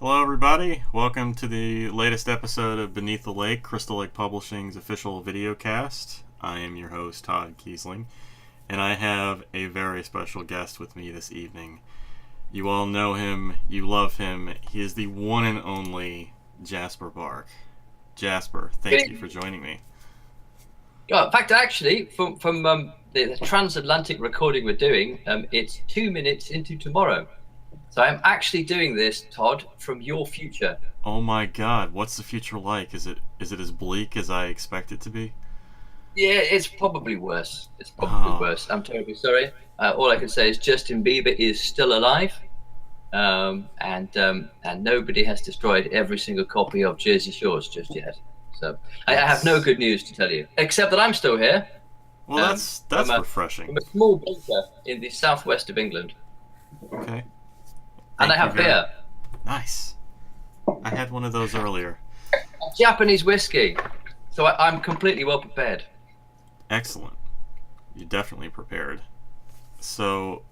Hello, everybody. Welcome to the latest episode of Beneath the Lake, Crystal Lake Publishing's official videocast. I am your host, Todd Keisling, and I have a very special guest with me this evening. You all know him, you love him. He is the one and only Jasper Bark. Jasper, thank you for joining me. In fact, actually, from the transatlantic recording we're doing, it's 2 minutes into tomorrow. So I'm actually doing this, Todd, from your future. Oh my god, what's the future like? Is it as bleak as I expect it to be? Yeah, it's probably worse. It's probably worse. I'm terribly sorry. All I can say is Justin Bieber is still alive, and nobody has destroyed every single copy of Jersey Shores just yet. So I have no good news to tell you, except that I'm still here. Well, that's refreshing. From a small bunker in the southwest of England. Okay. And I have beer. Nice. I had one of those earlier. Japanese whiskey. So I'm completely well prepared. Excellent. You're definitely prepared. So,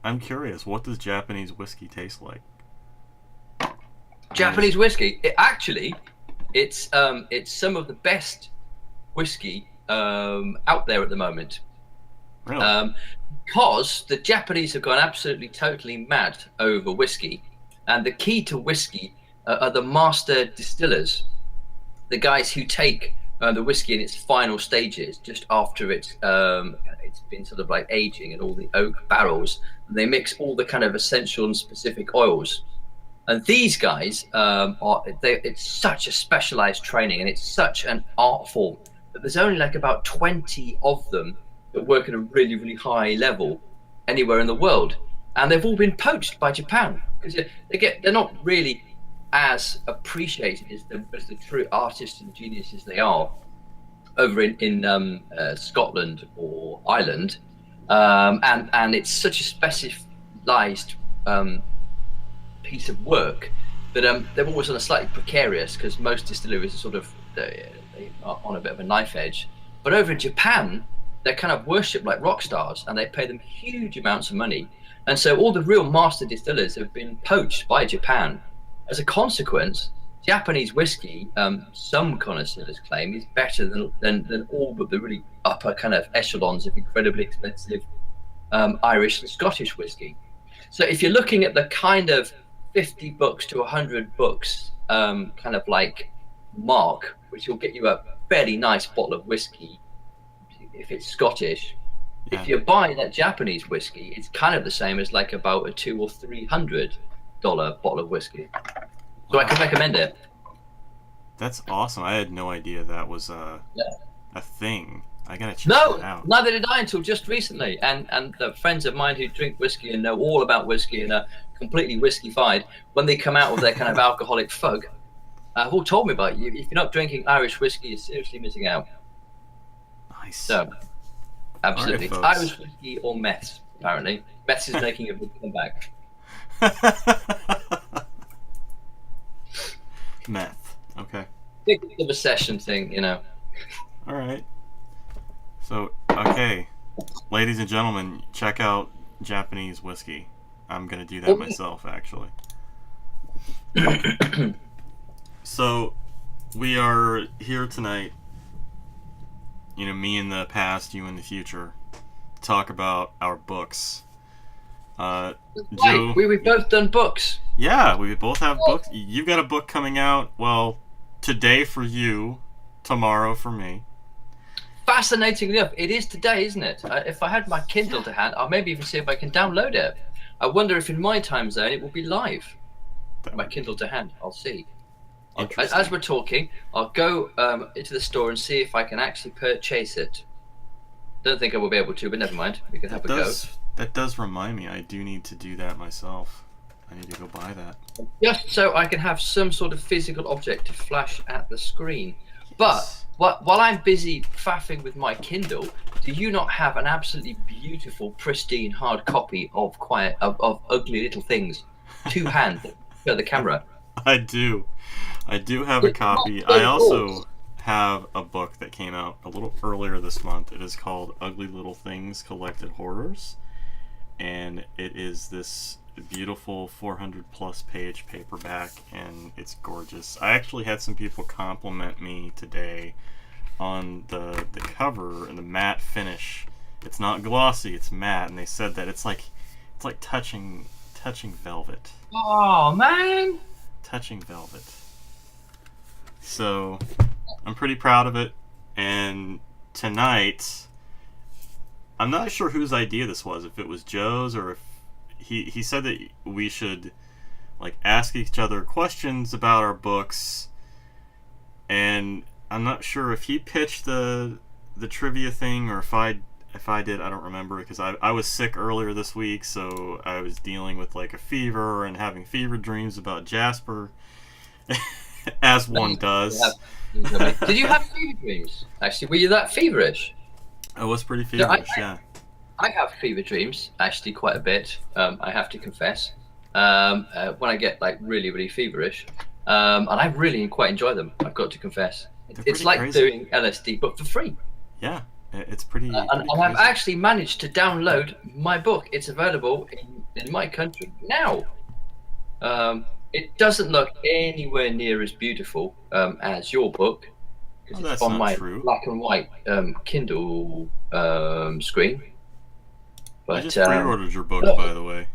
I'm curious, what does Japanese whiskey taste like? Japanese whiskey? It's some of the best whiskey out there at the moment. Really? Because the Japanese have gone absolutely totally mad over whiskey, and the key to whiskey are the master distillers, the guys who take the whiskey in its final stages, just after it's been sort of like aging in all the oak barrels, and they mix all the kind of essential and specific oils. And these guys it's such a specialized training, and it's such an art form that there's only like about 20 of them that work at a really, really high level anywhere in the world, and they've all been poached by Japan because they're not really as appreciated as the true artists and geniuses they are over in Scotland or Ireland, and it's such a specialized piece of work that they're always on a slightly precarious, because most distilleries are sort of they are on a bit of a knife edge, but over in Japan they're kind of worshipped like rock stars, and they pay them huge amounts of money. And so all the real master distillers have been poached by Japan. As a consequence, Japanese whiskey, some connoisseurs claim, is better than all but the really upper kind of echelons of incredibly expensive Irish and Scottish whiskey. So if you're looking at the kind of 50 bucks to 100 bucks kind of like mark, which will get you a fairly nice bottle of whiskey, if it's Scottish. Yeah. If you buy that Japanese whiskey, it's kind of the same as like about a $200 or $300 bottle of whiskey. So I can recommend it. That's awesome. I had no idea that was a thing. I gotta check that out. Neither did I until just recently. And the friends of mine who drink whiskey and know all about whiskey and are completely whiskey-fied, when they come out with their kind of alcoholic fug, have all told me about you. If you're not drinking Irish whiskey, you're seriously missing out. Nice. So, absolutely. Right, Irish whiskey or meth, apparently. Meth is making a big comeback. Meth. Okay. Big of a session thing, you know. All right. So, okay. Ladies and gentlemen, check out Japanese whiskey. I'm going to do that myself, actually. So, we are here tonight, you know, me in the past, you in the future, talk about our books. Joe, we've both done books. Yeah, we both have books. You've got a book coming out, well, today for you, tomorrow for me. Fascinatingly enough, it is today, isn't it? If I had my Kindle to hand, I'll maybe even see if I can download it. I wonder if in my time zone it will be live. My Kindle to hand, I'll see. As we're talking, I'll go into the store and see if I can actually purchase it. Don't think I will be able to, but never mind. We can have a go. That does remind me, I do need to do that myself. I need to go buy that. Just so I can have some sort of physical object to flash at the screen. But while I'm busy faffing with my Kindle, do you not have an absolutely beautiful, pristine hard copy of Ugly Little Things? Two hands, show the camera. I do. I do have a copy. I also have a book that came out a little earlier this month. It is called Ugly Little Things Collected Horrors. And it is this beautiful 400 plus page paperback, and it's gorgeous. I actually had some people compliment me today on the cover and the matte finish. It's not glossy, it's matte, and they said that it's like touching velvet. Oh man! Touching velvet. So I'm pretty proud of it. And tonight, I'm not sure whose idea this was. If it was Joe's, or if he said that we should like ask each other questions about our books. And I'm not sure if he pitched the trivia thing or if I did. I don't remember, because I was sick earlier this week, so I was dealing with like a fever and having fever dreams about Jasper, as one does. Did you have fever dreams? Actually, were you that feverish? I was pretty feverish, yeah. I have fever dreams, actually, quite a bit. I have to confess. When I get like really, really feverish, and I really quite enjoy them. I've got to confess. It's like crazy. doing LSD, but for free. Yeah, it's pretty. And I've actually managed to download my book. It's available in my country now. It doesn't look anywhere near as beautiful as your book, because it's on my black and white Kindle screen. But I just pre-ordered your book, by the way.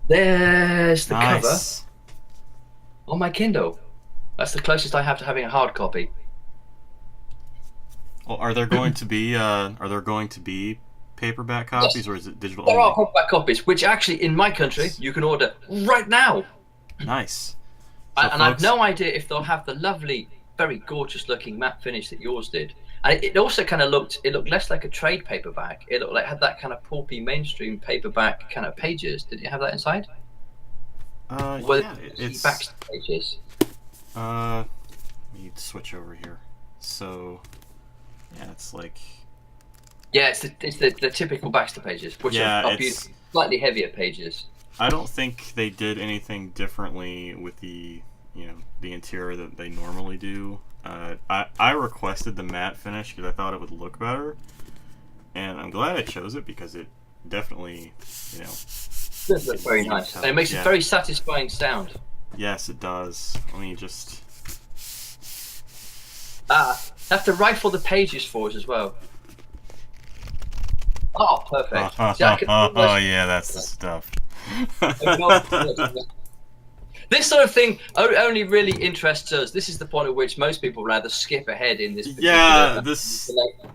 There's the Nice. cover on my Kindle. That's the closest I have to having a hard copy. Well, are there going to be paperback copies, Yes. or is it digital There are only? paperback copies, which actually in my country you can order right now. Nice. So And I've folks- no idea if they'll have the lovely, very gorgeous looking matte finish that yours did. And it also kind of looked less like a trade paperback. It looked like it had that kind of pulpy mainstream paperback kind of pages. Did it have that inside? yeah, it's back pages. let me switch over here. So, yeah, it's like, Yeah, it's the typical Baxter pages, which are it's. beautiful, slightly heavier pages. I don't think they did anything differently with the interior that they normally do. I requested the matte finish because I thought it would look better, and I'm glad I chose it because it definitely, It does look very nice, and it makes a very satisfying sound. Yes, it does. Let me just. I have to rifle the pages for us as well. Oh, perfect. See, I can almost- Yeah, that's the stuff. This sort of thing only really interests us. This is the point at which most people rather skip ahead in this. Yeah, this.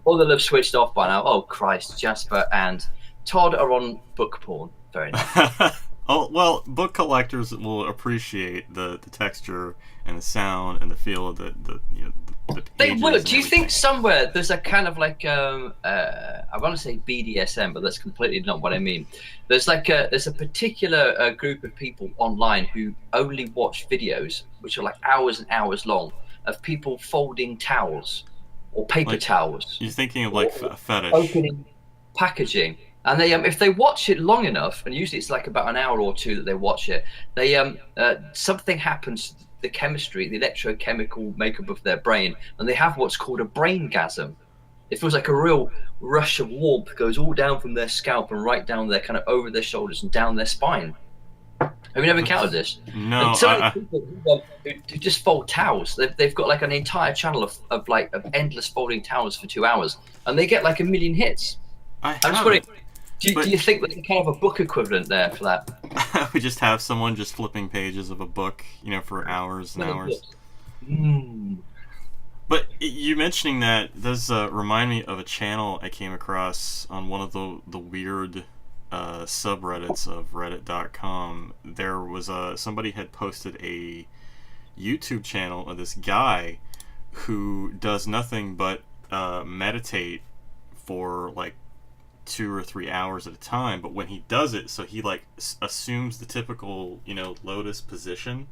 Or they'll have switched off by now. Oh Christ, Jasper and Todd are on book porn. Very nice. Oh well, book collectors will appreciate the texture and the sound and the feel of the They pages will. and Do you everything. think somewhere there's a kind of like I want to say BDSM, but that's completely not what I mean. There's a particular group of people online who only watch videos which are like hours and hours long of people folding towels or paper towels. You're thinking of like a fetish. Opening packaging, and they if they watch it long enough, and usually it's like about an hour or two that they watch it, they something happens to the chemistry, the electrochemical makeup of their brain, and they have what's called a braingasm. It feels like a real rush of warmth goes all down from their scalp and right down their kind of over their shoulders and down their spine. Have you never encountered this? No, And so many people who just fold towels. They've got like an entire channel of endless folding towels for 2 hours, and they get like 1 million hits. I I'm just haven't. wondering, do you think there's kind of a book equivalent there for that? We just have someone just flipping pages of a book, for hours and hours. But you mentioning that does remind me of a channel I came across on one of the weird subreddits of reddit.com. There was somebody had posted a YouTube channel of this guy who does nothing but meditate for like 2 or 3 hours at a time. But when he does it, so he like assumes the typical lotus position.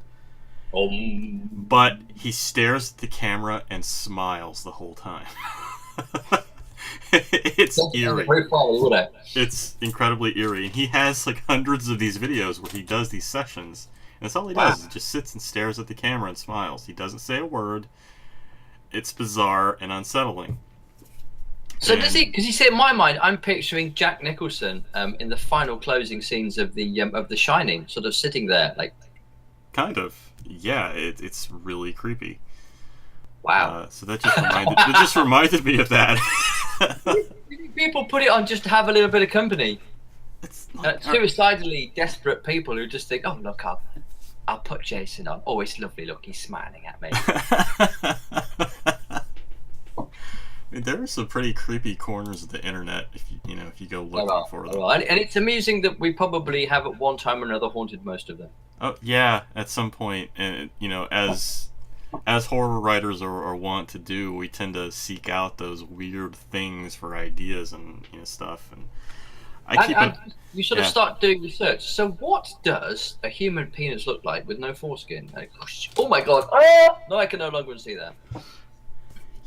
But he stares at the camera and smiles the whole time. It's eerie. It's incredibly eerie. And he has like hundreds of these videos where he does these sessions. And that's all he does. He just sits and stares at the camera and smiles. He doesn't say a word. It's bizarre and unsettling. So does he? Because you see, in my mind, I'm picturing Jack Nicholson in the final closing scenes of the Shining, sort of sitting there, like. Kind of. Yeah, it's really creepy. Wow. So that just reminded me of that. People put it on just to have a little bit of company. It's like, Suicidally desperate people who just think, oh look, I'll put Jason on. Oh, it's lovely. Look, he's smiling at me. I mean, there are some pretty creepy corners of the internet if you go looking for them. And it's amusing that we probably have at one time or another haunted most of them. Oh yeah, at some point, and as horror writers are wont to do, we tend to seek out those weird things for ideas and stuff. And you sort of start doing research. So what does a human penis look like with no foreskin? Like, oh my god! Oh! No, I can no longer see that.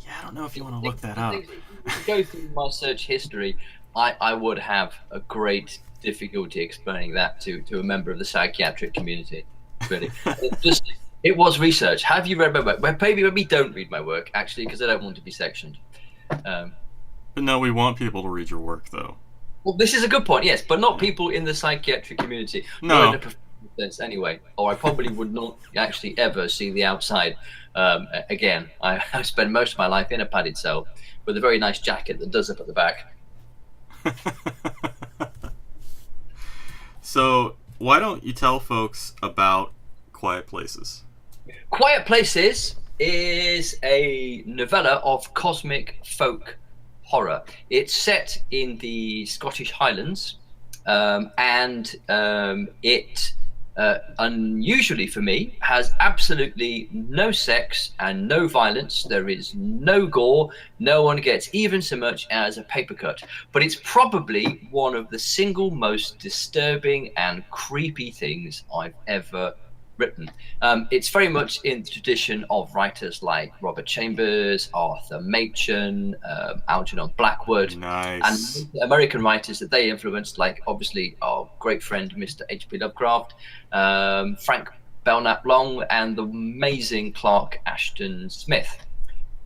Yeah, I don't know if you want to look that up. If you go through my search history, I would have a great difficulty explaining that to a member of the psychiatric community. Really, it was research. Have you read my work? Well, maybe don't read my work actually, because I don't want to be sectioned. But no, we want people to read your work, though. Well, this is a good point, yes, but not people in the psychiatric community. No. Not in a professional sense, anyway. Or I probably would not actually ever see the outside. Again, I spend most of my life in a padded cell with a very nice jacket that does up at the back. So, why don't you tell folks about Quiet Places? Quiet Places is a novella of cosmic folk horror. It's set in the Scottish Highlands, and it, unusually for me, has absolutely no sex and no violence. There is no gore. No one gets even so much as a paper cut. But it's probably one of the single most disturbing and creepy things I've ever written. It's very much in the tradition of writers like Robert Chambers, Arthur Machen, Algernon Blackwood, nice. and American writers that they influenced, like obviously our great friend Mr. H.P. Lovecraft, Frank Belknap Long, and the amazing Clark Ashton Smith.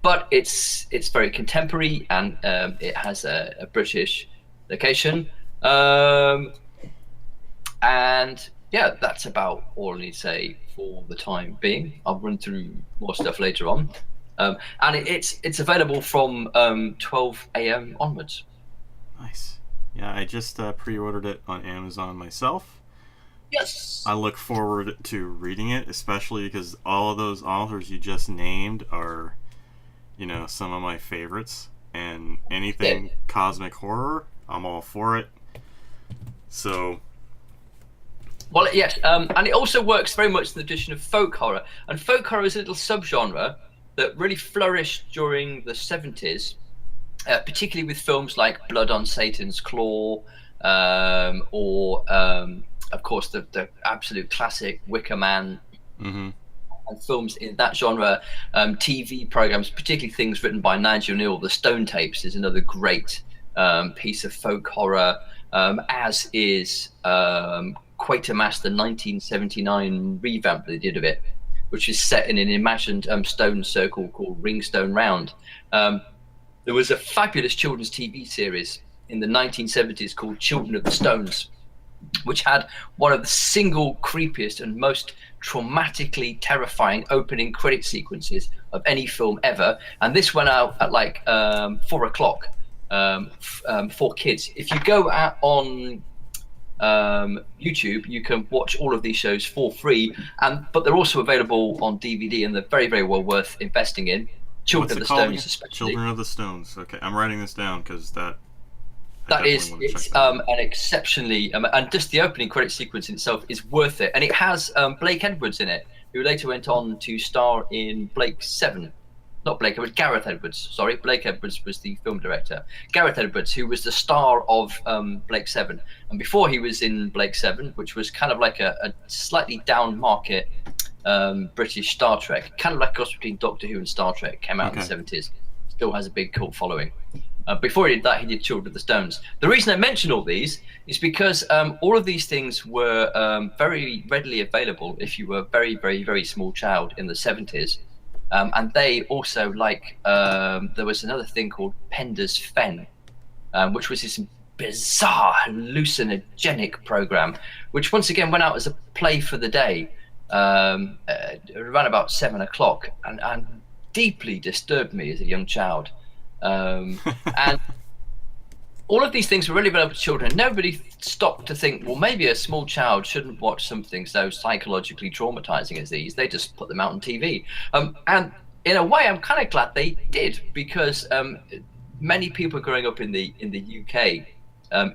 But it's very contemporary, and it has a British location, and yeah, that's about all I need to say for the time being. I'll run through more stuff later on. And it's available from 12 a.m. onwards. Nice. Yeah, I just pre-ordered it on Amazon myself. Yes. I look forward to reading it, especially because all of those authors you just named are, some of my favorites. And anything cosmic horror, I'm all for it. So... Well, yes, and it also works very much in the tradition of folk horror. And folk horror is a little subgenre that really flourished during the 70s, particularly with films like Blood on Satan's Claw, or, of course, the absolute classic Wicker Man, and films in that genre. TV programs, particularly things written by Nigel Neal. The Stone Tapes is another great piece of folk horror, as is... Quatermass, the 1979 revamp they did of it, which is set in an imagined stone circle called Ringstone Round. There was a fabulous children's TV series in the 1970s called Children of the Stones, which had one of the single creepiest and most traumatically terrifying opening credit sequences of any film ever. And this went out at like 4 o'clock for kids. If you go out on YouTube, you can watch all of these shows for free, but they're also available on DVD, and they're very, very well worth investing in. Children of the Stones, especially. Children of the Stones. Okay, I'm writing this down because it's an exceptionally and just the opening credit sequence in itself is worth it, and it has Blake Edwards in it, who later went on to star in Blake 7. Not Blake Edwards, Gareth Edwards. Sorry, Blake Edwards was the film director. Gareth Edwards, who was the star of Blake 7. And before he was in Blake 7, which was kind of like a slightly down market British Star Trek, kind of like a cross between Doctor Who and Star Trek, came out in the 70s. Still has a big cult following. Before he did that, he did Children of the Stones. The reason I mention all these is because all of these things were very readily available if you were a very, very, very small child in the 70s. and they also there was another thing called Pender's Fen, which was this bizarre hallucinogenic program, which once again went out as a play for the day around about 7 o'clock, and deeply disturbed me as a young child. And all of these things were really available to children. Nobody stopped to think, well, maybe a small child shouldn't watch something so psychologically traumatizing as these. They just put them out on TV. And in a way, I'm kind of glad they did, because many people growing up in the UK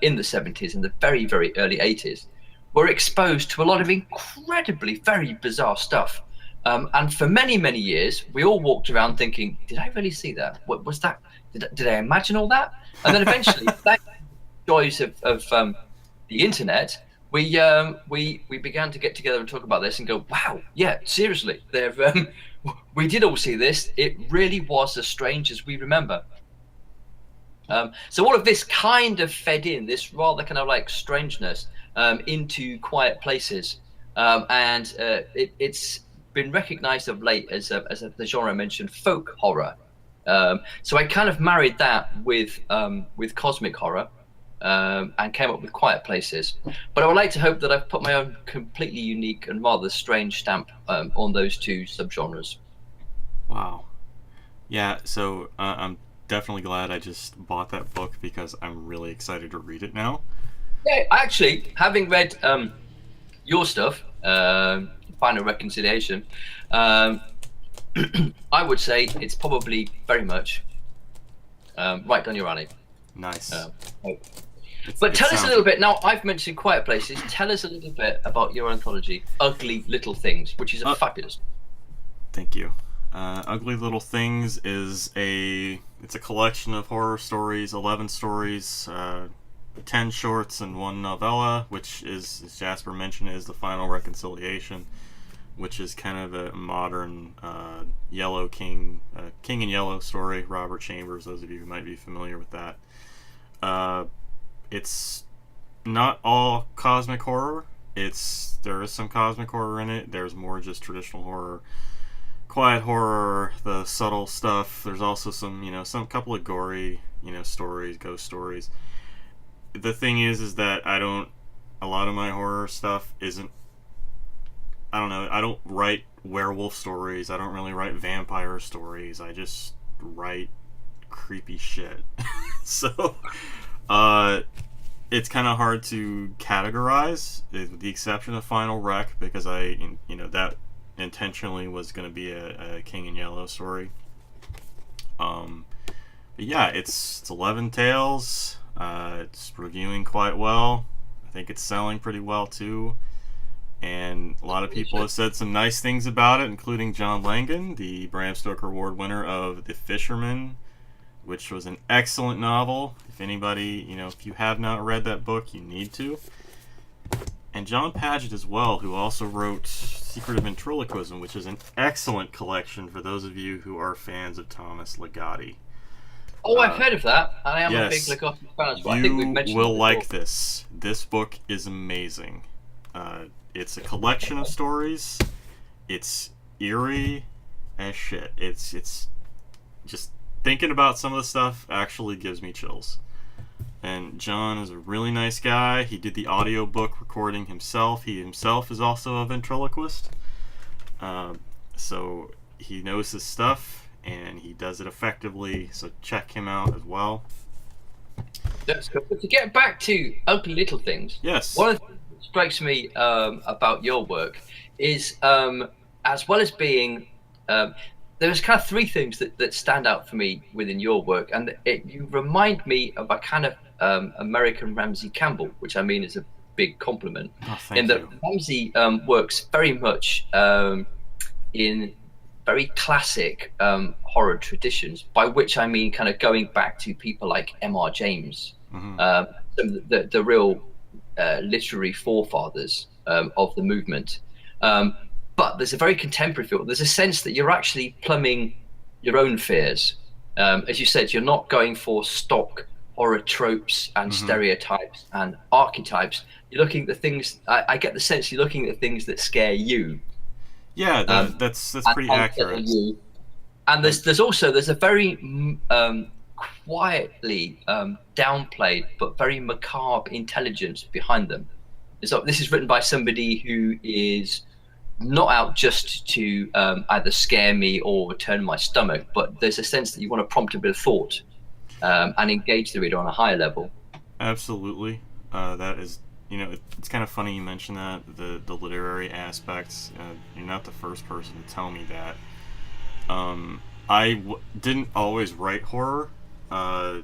in the 70s and the very, very early 80s were exposed to a lot of incredibly, very bizarre stuff. And for many, many years, we all walked around thinking, did I really see that? What was that? Did I imagine all that? And then eventually, thanks to the joys of the internet, we began to get together and talk about this and go, wow, yeah, seriously, we did all see this. It really was as strange as we remember. So all of this kind of fed in, this rather kind of like strangeness into Quiet Places. And it's been recognized of late as the genre I mentioned, folk horror. So I kind of married that with cosmic horror and came up with Quiet Places. But I would like to hope that I've put my own completely unique and rather strange stamp on those two subgenres. Wow. Yeah, so I'm definitely glad I just bought that book, because I'm really excited to read it now. Yeah, actually, having read your stuff, Final Reconciliation, I would say it's probably very much right down your alley. Nice. But tell us a little bit. Now, I've mentioned Quiet Places. Tell us a little bit about your anthology, Ugly Little Things, which is a fabulous. Thank you. Ugly Little Things is it's a collection of horror stories, 11 stories, 10 shorts and 1 novella, which is, as Jasper mentioned, is the Final Reconciliation, which is kind of a modern Yellow King in Yellow story, Robert Chambers, those of you who might be familiar with that. It's not all cosmic horror. There is some cosmic horror in it. There's more just traditional horror, quiet horror, the subtle stuff. There's also some couple of gory, stories, ghost stories. The thing is that a lot of my horror stuff isn't, I don't know, I don't write werewolf stories. I don't really write vampire stories. I just write creepy shit. So, it's kind of hard to categorize, with the exception of Final Rec, because that intentionally was going to be a King in Yellow story. But yeah, it's 11 tales. It's reviewing quite well. I think it's selling pretty well too. And a lot of people have said some nice things about it, including John Langan, the Bram Stoker Award winner of The Fisherman, which was an excellent novel. If anybody, if you have not read that book, you need to. And John Paget as well, who also wrote Secret of Ventriloquism, which is an excellent collection for those of you who are fans of Thomas Ligotti. Oh, I've heard of that. I am a big Ligotti fan as well. I think we've mentioned you will like this. This book is amazing. It's a collection of stories. It's eerie as shit. It's just thinking about some of the stuff actually gives me chills. And John is a really nice guy. He did the audiobook recording himself. He himself is also a ventriloquist. So he knows his stuff, and he does it effectively. So check him out as well. That's good. But to get back to Ugly Little Things, yes. One of the things that strikes me about your work is, as well as being, there's kind of three things that stand out for me within your work, and you remind me of a kind of American Ramsey Campbell, which I mean is a big compliment. In that Ramsey works very much in very classic horror traditions, by which I mean kind of going back to people like M.R. James, some of the real literary forefathers of the movement. But there's a very contemporary feel. There's a sense that you're actually plumbing your own fears. As you said, you're not going for stock horror tropes and stereotypes and archetypes. You're looking at the things, I get the sense you're looking at the things that scare you. Yeah, that's pretty accurate. And there's a very quietly downplayed but very macabre intelligence behind them. So this is written by somebody who is not out just to either scare me or turn my stomach, but there's a sense that you want to prompt a bit of thought and engage the reader on a higher level. Absolutely. That is, it's kind of funny you mention that, the literary aspects. You're not the first person to tell me that. Didn't always write horror. I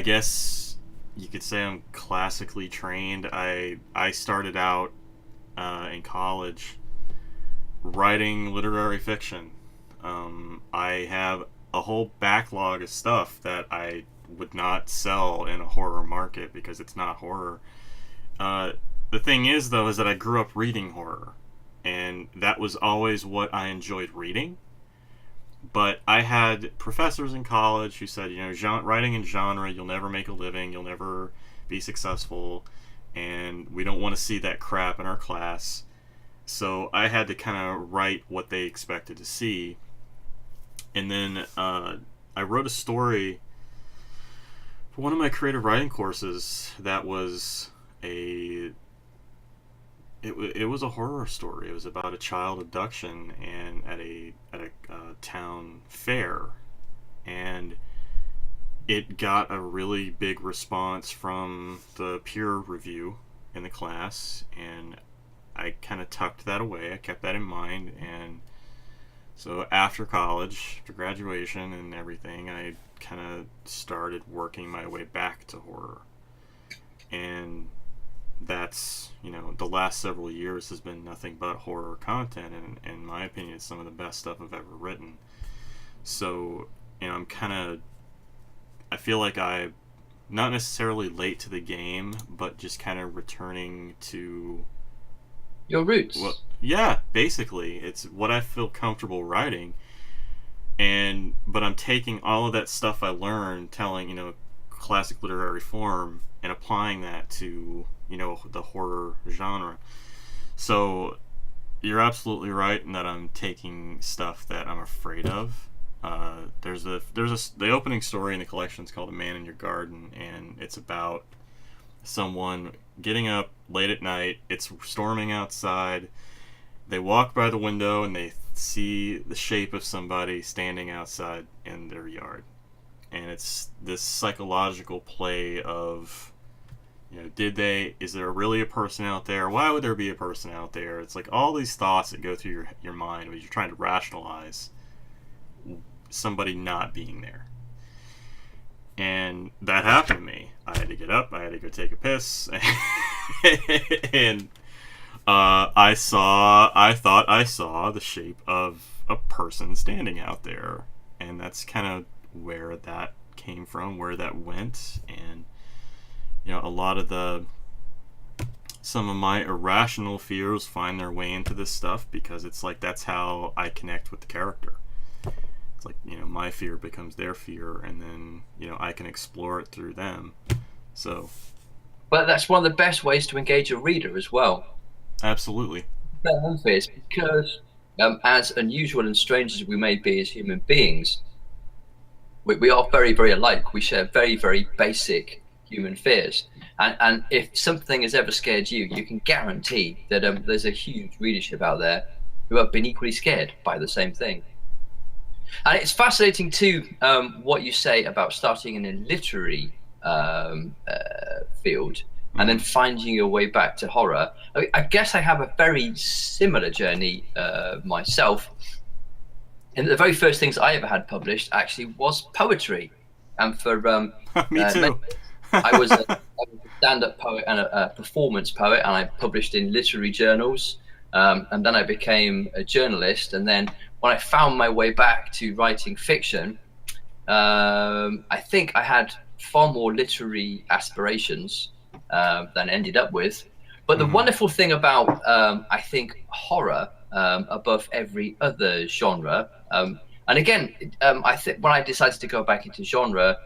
guess you could say I'm classically trained. I started out in college writing literary fiction. I have a whole backlog of stuff that I would not sell in a horror market because it's not horror. The thing is, though, is that I grew up reading horror, and that was always what I enjoyed reading. But I had professors in college who said, writing in genre, you'll never make a living, you'll never be successful, and we don't want to see that crap in our class. So I had to kind of write what they expected to see. And then I wrote a story for one of my creative writing courses that was it was a horror story. It was about a child abduction and at a town fair, and it got a really big response from the peer review in the class, and I kind of tucked that away. I kept that in mind, and so after college, after graduation and everything, I kind of started working my way back to horror. And that's, the last several years has been nothing but horror content, and in my opinion, it's some of the best stuff I've ever written. So, I feel like I'm not necessarily late to the game, but just kind of returning to your roots. Well, yeah, basically, it's what I feel comfortable writing, but I'm taking all of that stuff I learned, telling classic literary form, and applying that to the horror genre. So you're absolutely right in that I'm taking stuff that I'm afraid of. The opening story in the collection is called "A Man in Your Garden," and it's about someone getting up late at night. It's storming outside. They walk by the window and they see the shape of somebody standing outside in their yard. And it's this psychological play of, is there really a person out there? Why would there be a person out there? It's like all these thoughts that go through your mind when you're trying to rationalize somebody not being there. And that happened to me. I had to get up, I had to go take a piss, and I thought I saw the shape of a person standing out there, and that's kind of where that came from, where that went. And a lot of some of my irrational fears find their way into this stuff, because it's like that's how I connect with the character. It's like, my fear becomes their fear, and then I can explore it through them. So, but that's one of the best ways to engage a reader as well. Absolutely. Because as unusual and strange as we may be as human beings, we are very, very alike. We share very, very basic human fears. And if something has ever scared you, you can guarantee that there's a huge readership out there who have been equally scared by the same thing. And it's fascinating too, what you say about starting in a literary field and then finding your way back to horror. I guess I have a very similar journey myself. And the very first things I ever had published actually was poetry. And for me too. I was a stand-up poet and a performance poet, and I published in literary journals. And then I became a journalist. And then when I found my way back to writing fiction, I think I had far more literary aspirations than I ended up with. But the wonderful thing about, I think, horror above every other genre, and again, I think when I decided to go back into genre,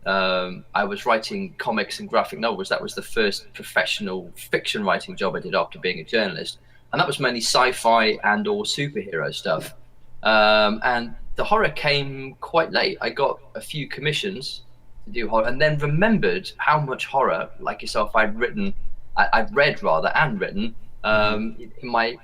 I was writing comics and graphic novels. That was the first professional fiction writing job I did after being a journalist. And that was mainly sci-fi and or superhero stuff. And the horror came quite late. I got a few commissions to do horror, and then remembered how much horror, like yourself, I'd read rather, and written in my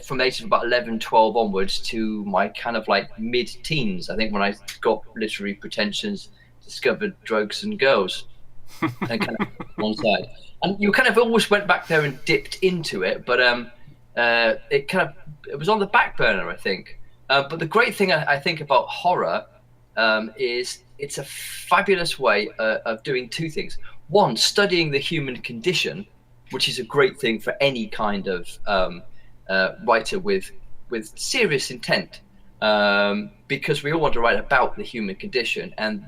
from the age of about 11, 12 onwards to my kind of like mid-teens. I think when I got literary pretensions, discovered drugs and girls, and kind of one side. And you kind of always went back there and dipped into it, but it was on the back burner, I think. But the great thing I think about horror is it's a fabulous way of doing two things. One, studying the human condition, which is a great thing for any kind of writer with serious intent, because we all want to write about the human condition. And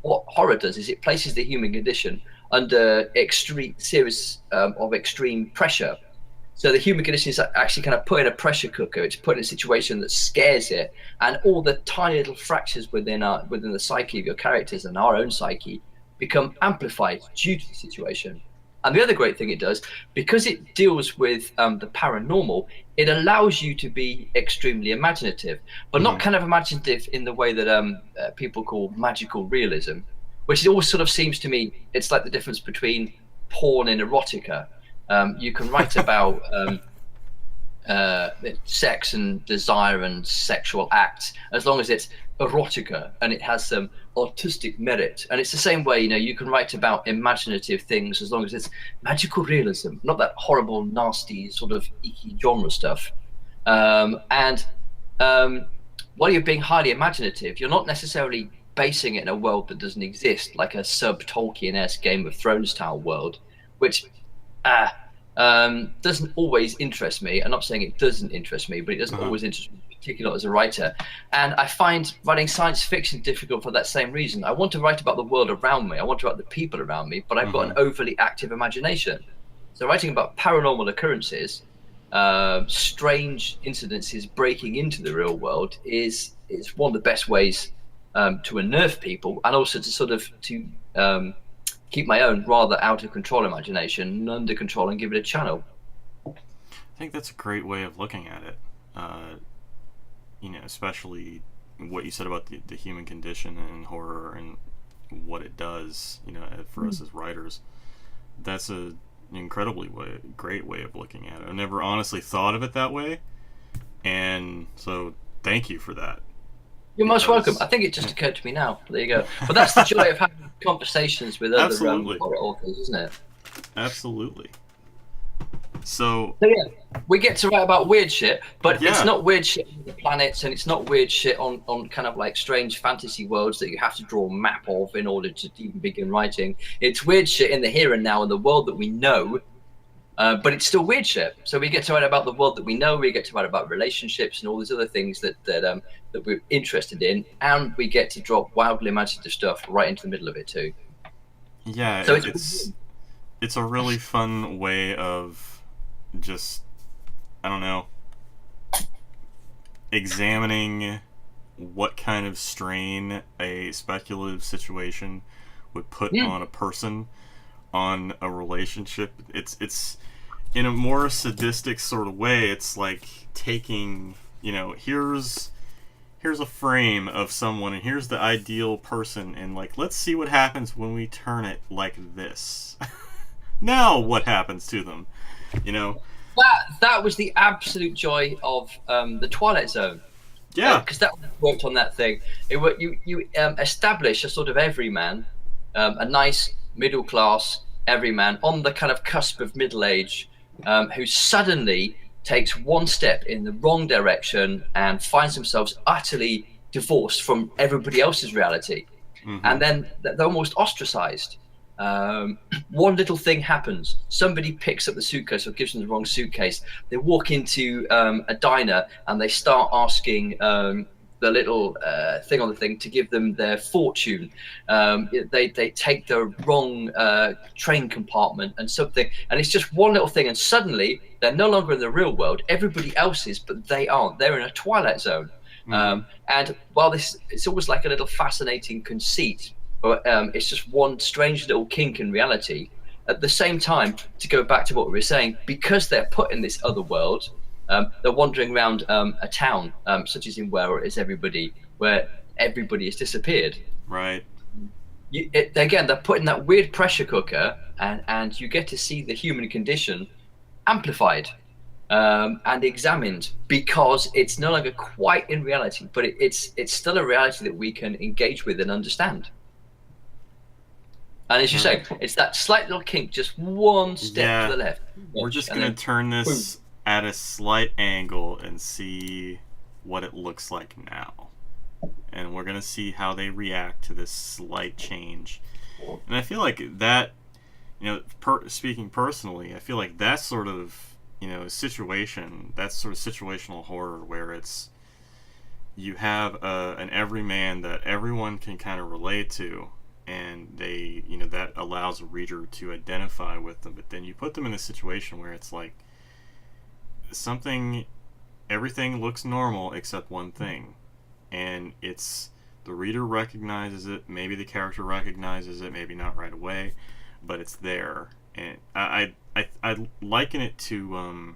what horror does is it places the human condition under extreme pressure. So the human condition is actually kind of put in a pressure cooker. It's put in a situation that scares it, and all the tiny little fractures within the psyche of your characters and our own psyche become amplified due to the situation. And the other great thing it does, because it deals with the paranormal, it allows you to be extremely imaginative, but not kind of imaginative in the way that people call magical realism, which always sort of seems to me, it's like the difference between porn and erotica. You can write about sex and desire and sexual acts as long as it's erotica and it has some artistic merit. And it's the same way, you can write about imaginative things as long as it's magical realism, not that horrible, nasty sort of icky genre stuff. And while you're being highly imaginative, you're not necessarily basing it in a world that doesn't exist, like a sub-Tolkien-esque Game of Thrones style world, which doesn't always interest me. I'm not saying it doesn't interest me, but it doesn't always interest me, particularly as a writer. And I find writing science fiction difficult for that same reason. I want to write about the world around me. I want to write the people around me, but I've got an overly active imagination. So writing about paranormal occurrences, strange incidences breaking into the real world is one of the best ways to unnerve people, and also to sort of keep my own rather out of control imagination under control and give it a channel. I think that's a great way of looking at it. Especially what you said about the human condition and horror and what it does, for us as writers. That's an incredibly great way of looking at it. I've never honestly thought of it that way, and so thank you for that. You're most welcome. I think it just occurred to me now. There you go. But that's the joy of having conversations with other horror authors, isn't it? Absolutely. So yeah, we get to write about weird shit, but it's not weird shit on the planets, and it's not weird shit on kind of like strange fantasy worlds that you have to draw a map of in order to even begin writing. It's weird shit in the here and now in the world that we know, but it's still weird shit. So we get to write about the world that we know, we get to write about relationships and all these other things that we're interested in, and we get to drop wildly imaginative stuff right into the middle of it too. Yeah, so it's a really fun way of just, I don't know, examining what kind of strain a speculative situation would put on a person, on a relationship. It's in a more sadistic sort of way. It's like taking, here's a frame of someone, and here's the ideal person, and like, let's see what happens when we turn it like this. Now what happens to them? That was the absolute joy of the Twilight Zone. Yeah, because that worked on that thing. You establish a sort of everyman, a nice middle class everyman on the kind of cusp of middle age, who suddenly takes one step in the wrong direction and finds themselves utterly divorced from everybody else's reality, and then they're almost ostracized. One little thing happens. Somebody picks up the suitcase or gives them the wrong suitcase. They walk into a diner and they start asking the little thing on the thing to give them their fortune. They take the wrong train compartment and something, and it's just one little thing, and suddenly they're no longer in the real world. Everybody else is, but they aren't. They're in a Twilight Zone. And while it's always like a little fascinating conceit, but it's just one strange little kink in reality. At the same time, to go back to what we were saying, because they're put in this other world, They're wandering around a town, such as in Where Is Everybody, where everybody has disappeared. Right. Again, they're put in that weird pressure cooker, and you get to see the human condition amplified and examined, because it's no longer quite in reality, but it's still a reality that we can engage with and understand. And as you say, it's that slight little kink, just one step to the left. We're just going to turn this at a slight angle and see what it looks like now. And we're going to see how they react to this slight change. And I feel like that, speaking personally, I feel like that sort of, situation, that's sort of situational horror where it's, you have an everyman that everyone can kind of relate to, and they, that allows a reader to identify with them. But then you put them in a situation where it's like everything looks normal except one thing, and it's, the reader recognizes it, maybe the character recognizes it, maybe not right away, but it's there. And I liken it to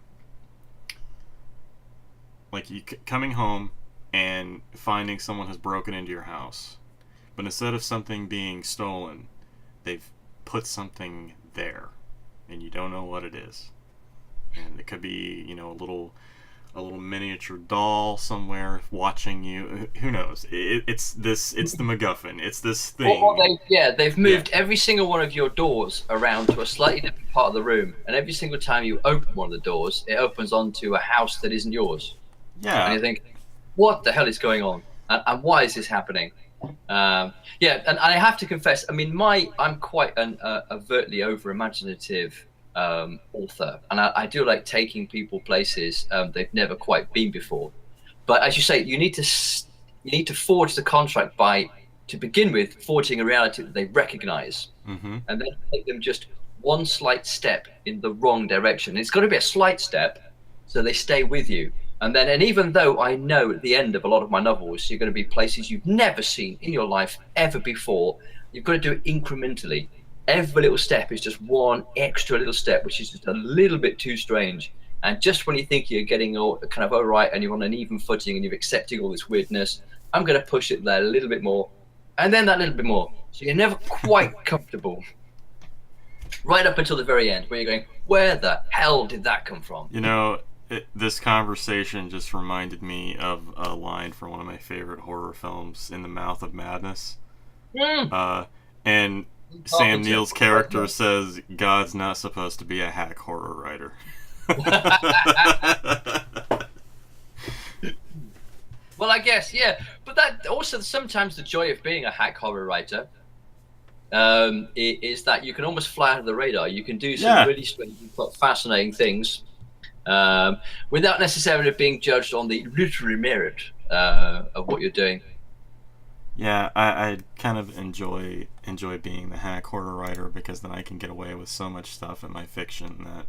like you coming home and finding someone has broken into your house, but instead of something being stolen, they've put something there, and you don't know what it is. And it could be, a little miniature doll somewhere watching you. Who knows? It's the MacGuffin. It's this thing. They've moved every single one of your doors around to a slightly different part of the room, and every single time you open one of the doors, it opens onto a house that isn't yours. Yeah. And you think, what the hell is going on? And why is this happening? And I have to confess, I mean, I'm quite an overtly over-imaginative author, and I do like taking people places they've never quite been before. But as you say, you need to forge the contract by, to begin with, forging a reality that they recognize, and then take them just one slight step in the wrong direction. It's got to be a slight step, so they stay with you. And even though I know at the end of a lot of my novels, you're going to be places you've never seen in your life ever before, you've got to do it incrementally. Every little step is just one extra little step, which is just a little bit too strange. And just when you think you're getting all right and you're on an even footing and you're accepting all this weirdness, I'm going to push it there a little bit more, and then that little bit more. So you're never quite comfortable. Right up until the very end, where you're going, where the hell did that come from? This conversation just reminded me of a line from one of my favorite horror films, In the Mouth of Madness. And Sam Neill's character says, God's not supposed to be a hack horror writer. Well, I guess, yeah. But that also, sometimes the joy of being a hack horror writer is that you can almost fly under the radar. You can do some really strange, fascinating things without necessarily being judged on the literary merit of what you're doing. Yeah, I kind of enjoy being the hack horror writer, because then I can get away with so much stuff in my fiction that,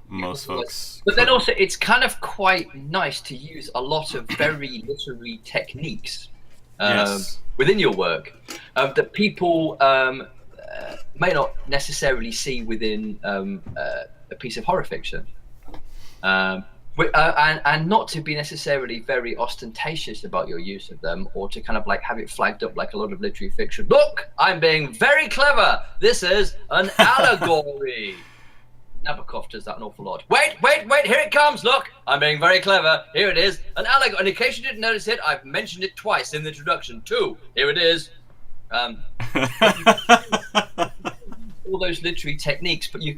most folks... But then also, it's kind of quite nice to use a lot of very literary techniques within your work that people may not necessarily see within a piece of horror fiction. And not to be necessarily very ostentatious about your use of them, or to kind of like have it flagged up like a lot of literary fiction. Look, I'm being very clever. This is an allegory. Nabokov does that an awful lot. Wait, here it comes. Look, I'm being very clever. Here it is, an allegory. And in case you didn't notice it, I've mentioned it twice in the introduction too. Here it is. All those literary techniques, but you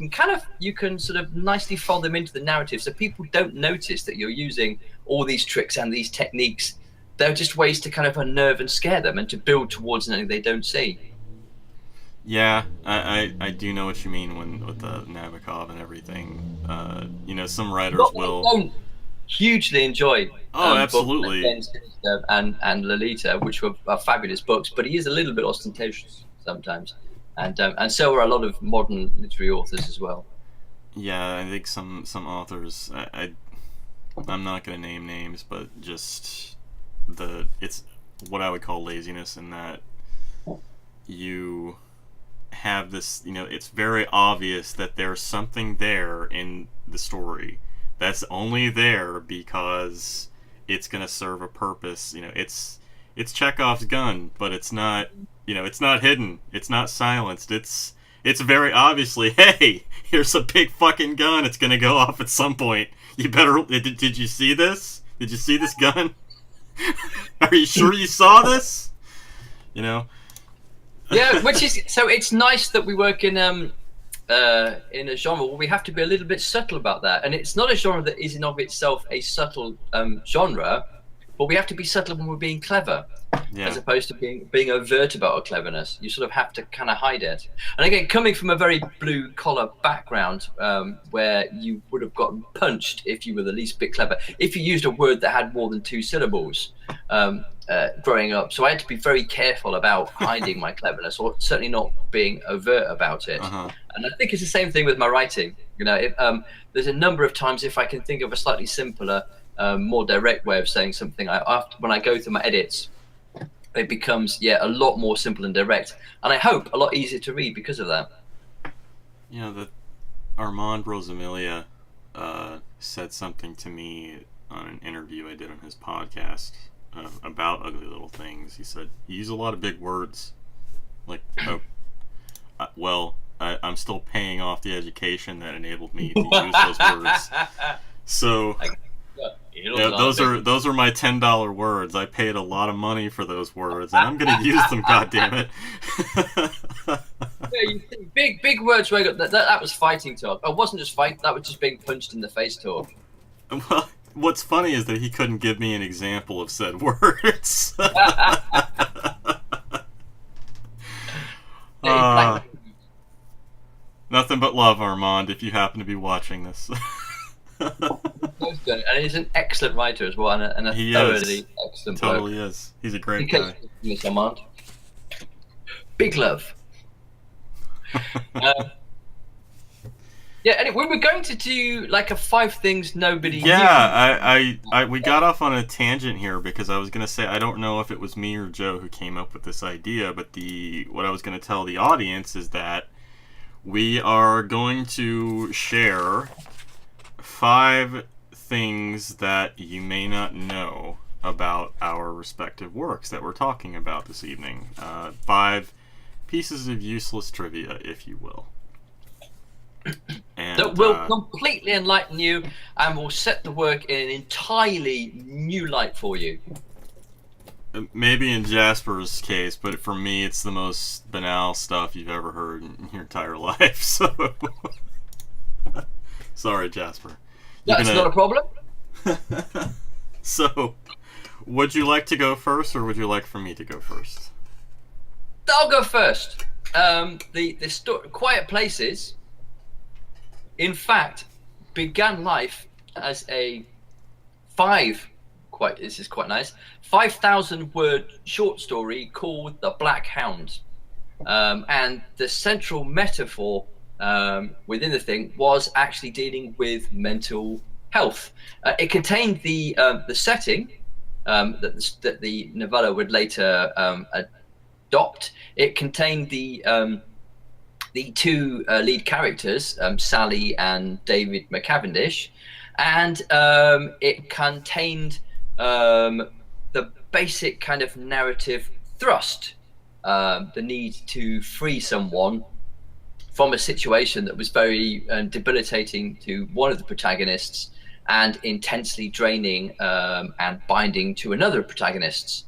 can sort of nicely fold them into the narrative, so people don't notice that you're using all these tricks and these techniques. They're just ways to kind of unnerve and scare them, and to build towards something they don't see. Yeah, I do know what you mean with the Nabokov and everything. Some writers will hugely enjoy. Oh, absolutely. And Lolita, which were fabulous books, but he is a little bit ostentatious sometimes. And so are a lot of modern literary authors as well. Yeah, I think some authors, I'm not going to name names, but just it's what I would call laziness, in that you have this, it's very obvious that there's something there in the story That's only there because it's going to serve a purpose. It's Chekhov's gun, but it's not. It's not hidden. It's not silenced. It's very obviously, hey, here's a big fucking gun. It's going to go off at some point. You better. Did you see this? Did you see this gun? Are you sure you saw this? Yeah, which is so. It's nice that we work in a genre where we have to be a little bit subtle about that, and it's not a genre that is in of itself a subtle genre, but we have to be subtle when we're being clever, as opposed to being overt about our cleverness. You sort of have to kind of hide it. And again, coming from a very blue collar background, where you would have gotten punched if you were the least bit clever, if you used a word that had more than 2 syllables. Growing up, so I had to be very careful about hiding my cleverness, or certainly not being overt about it. And I think it's the same thing with my writing. There's a number of times, if I can think of a slightly simpler, more direct way of saying something, when I go through my edits, it becomes a lot more simple and direct, and I hope a lot easier to read because of that. The Armand Rosamilia said something to me on an interview I did on his podcast about Ugly Little Things. He said, you use a lot of big words. Like, I'm still paying off the education that enabled me to use those words. So, those are my $10 words. I paid a lot of money for those words, and I'm going to use them, goddammit. You think big words. That was fighting talk. It wasn't just fight. That was just being punched in the face talk. Well, what's funny is that he couldn't give me an example of said words. Nothing but love, Armand, if you happen to be watching this. And he's an excellent writer as well, and a thoroughly excellent bloke. Totally is. He's a great guy. Armand. Big love. Anyway, we were going to do like a 5 things nobody knew. We got off on a tangent here because I was going to say, I don't know if it was me or Joe who came up with this idea, but what I was going to tell the audience is that we are going to share 5 things that you may not know about our respective works that we're talking about this evening. 5 pieces of useless trivia, if you will. And, that will completely enlighten you and will set the work in an entirely new light for you. Maybe in Jasper's case, but for me, it's the most banal stuff you've ever heard in your entire life. So, sorry, Jasper. That's not a problem. So, would you like to go first, or would you like for me to go first? I'll go first. Quiet Places, in fact, began life as a 5,000 word short story called The Black Hound. And the central metaphor within the thing was actually dealing with mental health. It contained the setting that the novella would later adopt. It contained the 2 lead characters, Sally and David McCavendish, and it contained the basic kind of narrative thrust, the need to free someone from a situation that was very debilitating to one of the protagonists and intensely draining and binding to another protagonists.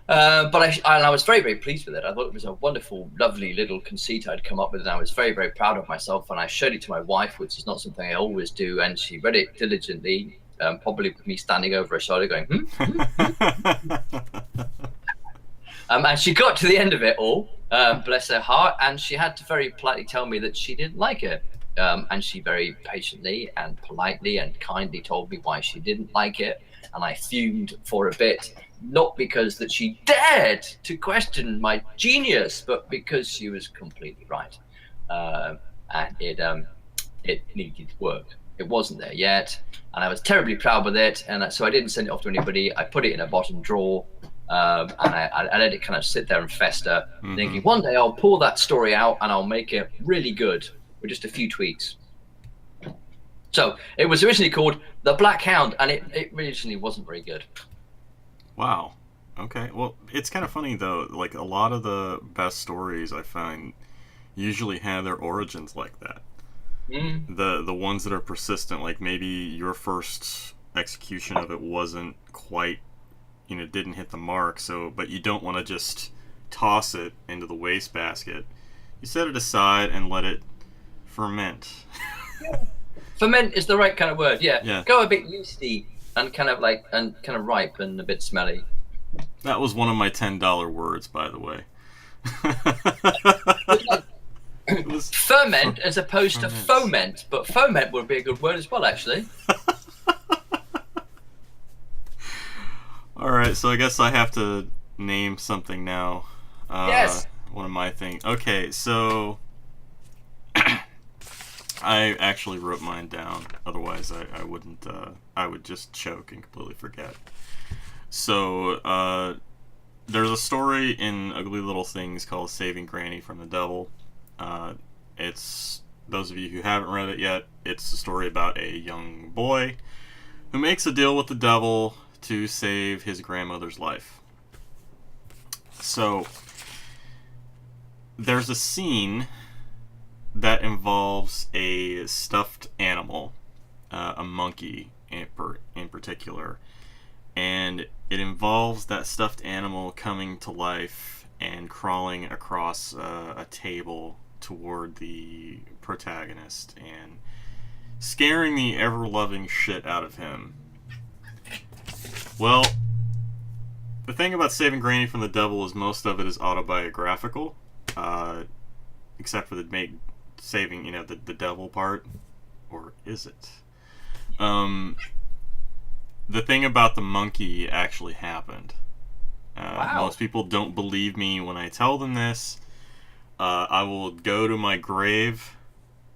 But I was very, very pleased with it. I thought it was a wonderful, lovely little conceit I'd come up with, and I was very, very proud of myself. And I showed it to my wife, which is not something I always do, and she read it diligently, probably with me standing over her shoulder going, and she got to the end of it all, bless her heart, and she had to very politely tell me that she didn't like it. And she very patiently and politely and kindly told me why she didn't like it, and I fumed for a bit. Not because that she dared to question my genius, but because she was completely right. And it needed work. It wasn't there yet, and I was terribly proud with it. And so I didn't send it off to anybody. I put it in a bottom drawer, and I let it kind of sit there and fester, thinking one day I'll pull that story out and I'll make it really good with just a few tweaks. So it was originally called The Black Hound, and it originally wasn't very good. Wow. Okay. Well, it's kind of funny though. Like a lot of the best stories I find usually have their origins like that. Mm. The ones that are persistent, like maybe your first execution of it wasn't quite, didn't hit the mark. So, but you don't want to just toss it into the wastebasket. You set it aside and let it ferment. Ferment is the right kind of word. Yeah, Yeah. go a bit yeasty and kind of ripe and a bit smelly. That was one of my $10 words, by the way. It was Ferment as opposed to ferment. foment, but foment would be a good word as well, actually. All right, so I guess I have to name something now. Yes. One of my things. Okay, so I actually wrote mine down. Otherwise, I wouldn't. I would just choke and completely forget. So there's a story in Ugly Little Things called "Saving Granny from the Devil." It's those of you who haven't read it yet. It's a story about a young boy who makes a deal with the devil to save his grandmother's life. So there's a scene that involves a stuffed animal, a monkey in particular, and it involves that stuffed animal coming to life and crawling across a table toward the protagonist and scaring the ever-loving shit out of him. Well, the thing about Saving Granny from the Devil is most of it is autobiographical, except for saving, the devil part, or is it? The thing about the monkey actually happened. Wow. Most people don't believe me when I tell them this. I will go to my grave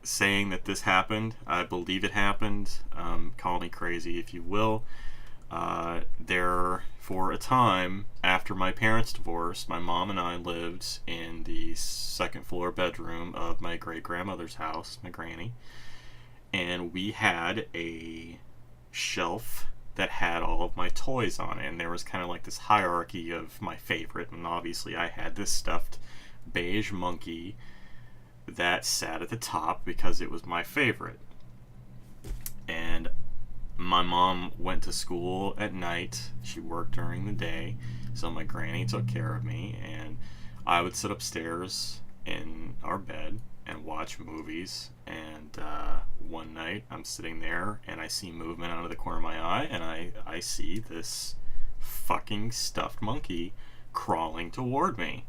saying that this happened. I believe it happened. Call me crazy if you will. For a time after my parents divorced, my mom and I lived in the second floor bedroom of my great grandmother's house, my granny, and we had a shelf that had all of my toys on it, and there was kind of like this hierarchy of my favorite, and obviously I had this stuffed beige monkey that sat at the top because it was my favorite. And my mom went to school at night. She worked during the day, so my granny took care of me, and I would sit upstairs in our bed and watch movies. And one night I'm sitting there and I see movement out of the corner of my eye, and I see this fucking stuffed monkey crawling toward me.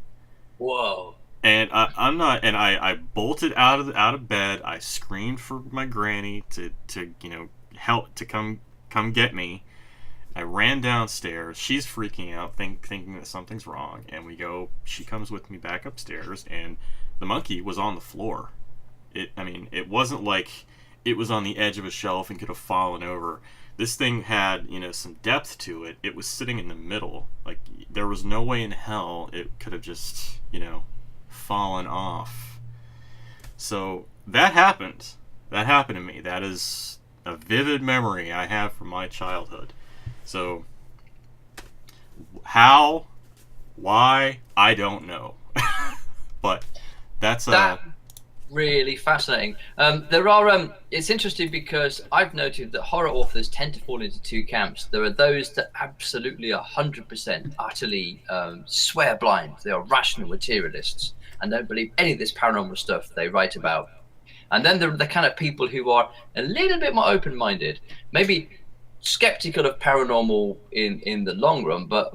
Whoa. And I'm not, and I bolted out of bed. I screamed for my granny to help, to come get me. I ran downstairs. She's freaking out, thinking that something's wrong. And she comes with me back upstairs, and the monkey was on the floor. It wasn't like it was on the edge of a shelf and could have fallen over. This thing had, some depth to it. It was sitting in the middle. Like, there was no way in hell it could have just, fallen off. So that happened. That happened to me. That is a vivid memory I have from my childhood. So how, why, I don't know. But that's that really fascinating. There are it's interesting because I've noted that horror authors tend to fall into two camps. There are those that absolutely 100% utterly swear blind. They are rational materialists and don't believe any of this paranormal stuff they write about. And then there are the kind of people who are a little bit more open-minded, maybe skeptical of paranormal in the long run, but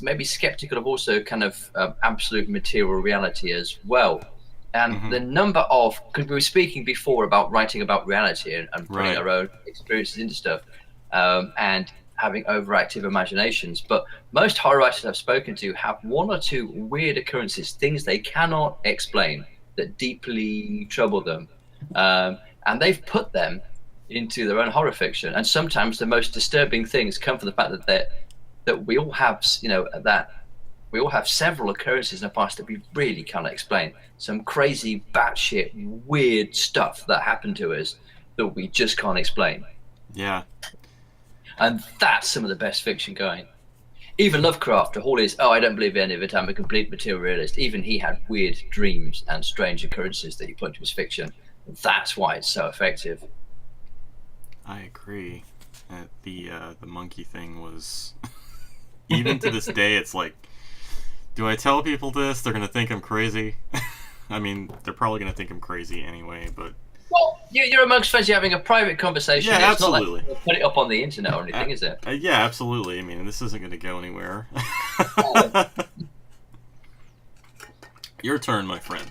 maybe skeptical of also kind of absolute material reality as well. And the number of, because we were speaking before about writing about reality and putting Right. our own experiences into stuff, and having overactive imaginations. But most horror writers I've spoken to have one or two weird occurrences, things they cannot explain that deeply trouble them, and they've put them into their own horror fiction. And sometimes the most disturbing things come from the fact that we all have, that we all have several occurrences in the past that we really cannot explain. Some crazy, batshit, weird stuff that happened to us, that we just can't explain. Yeah. And that's some of the best fiction going. Even Lovecraft, for all his, I don't believe any of it, I'm a complete materialist. Even he had weird dreams and strange occurrences that he put into his fiction. That's why it's so effective. I agree. The monkey thing was... Even to this day, it's like, do I tell people this? They're going to think I'm crazy. I mean, they're probably going to think I'm crazy anyway, but... Well, you're amongst friends, you're having a private conversation. Yeah, it's absolutely. Not like put it up on the internet or anything, is it? Yeah, absolutely. I mean, this isn't going to go anywhere. Your turn, my friend.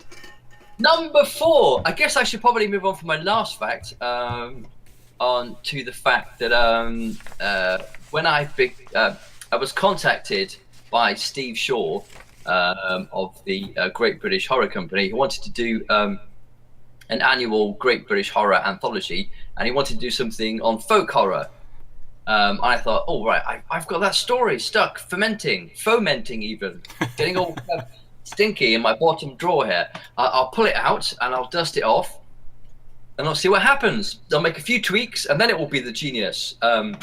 Number 4. I guess I should probably move on from my last fact on to the fact that when I was contacted by Steve Shaw of the Great British Horror Company, who wanted to do an annual Great British Horror anthology, and he wanted to do something on folk horror. I thought, oh, right, I've got that story stuck, fomenting even, getting all stinky in my bottom drawer here. I'll pull it out and I'll dust it off, and I'll see what happens. I'll make a few tweaks, and then it will be the genius. And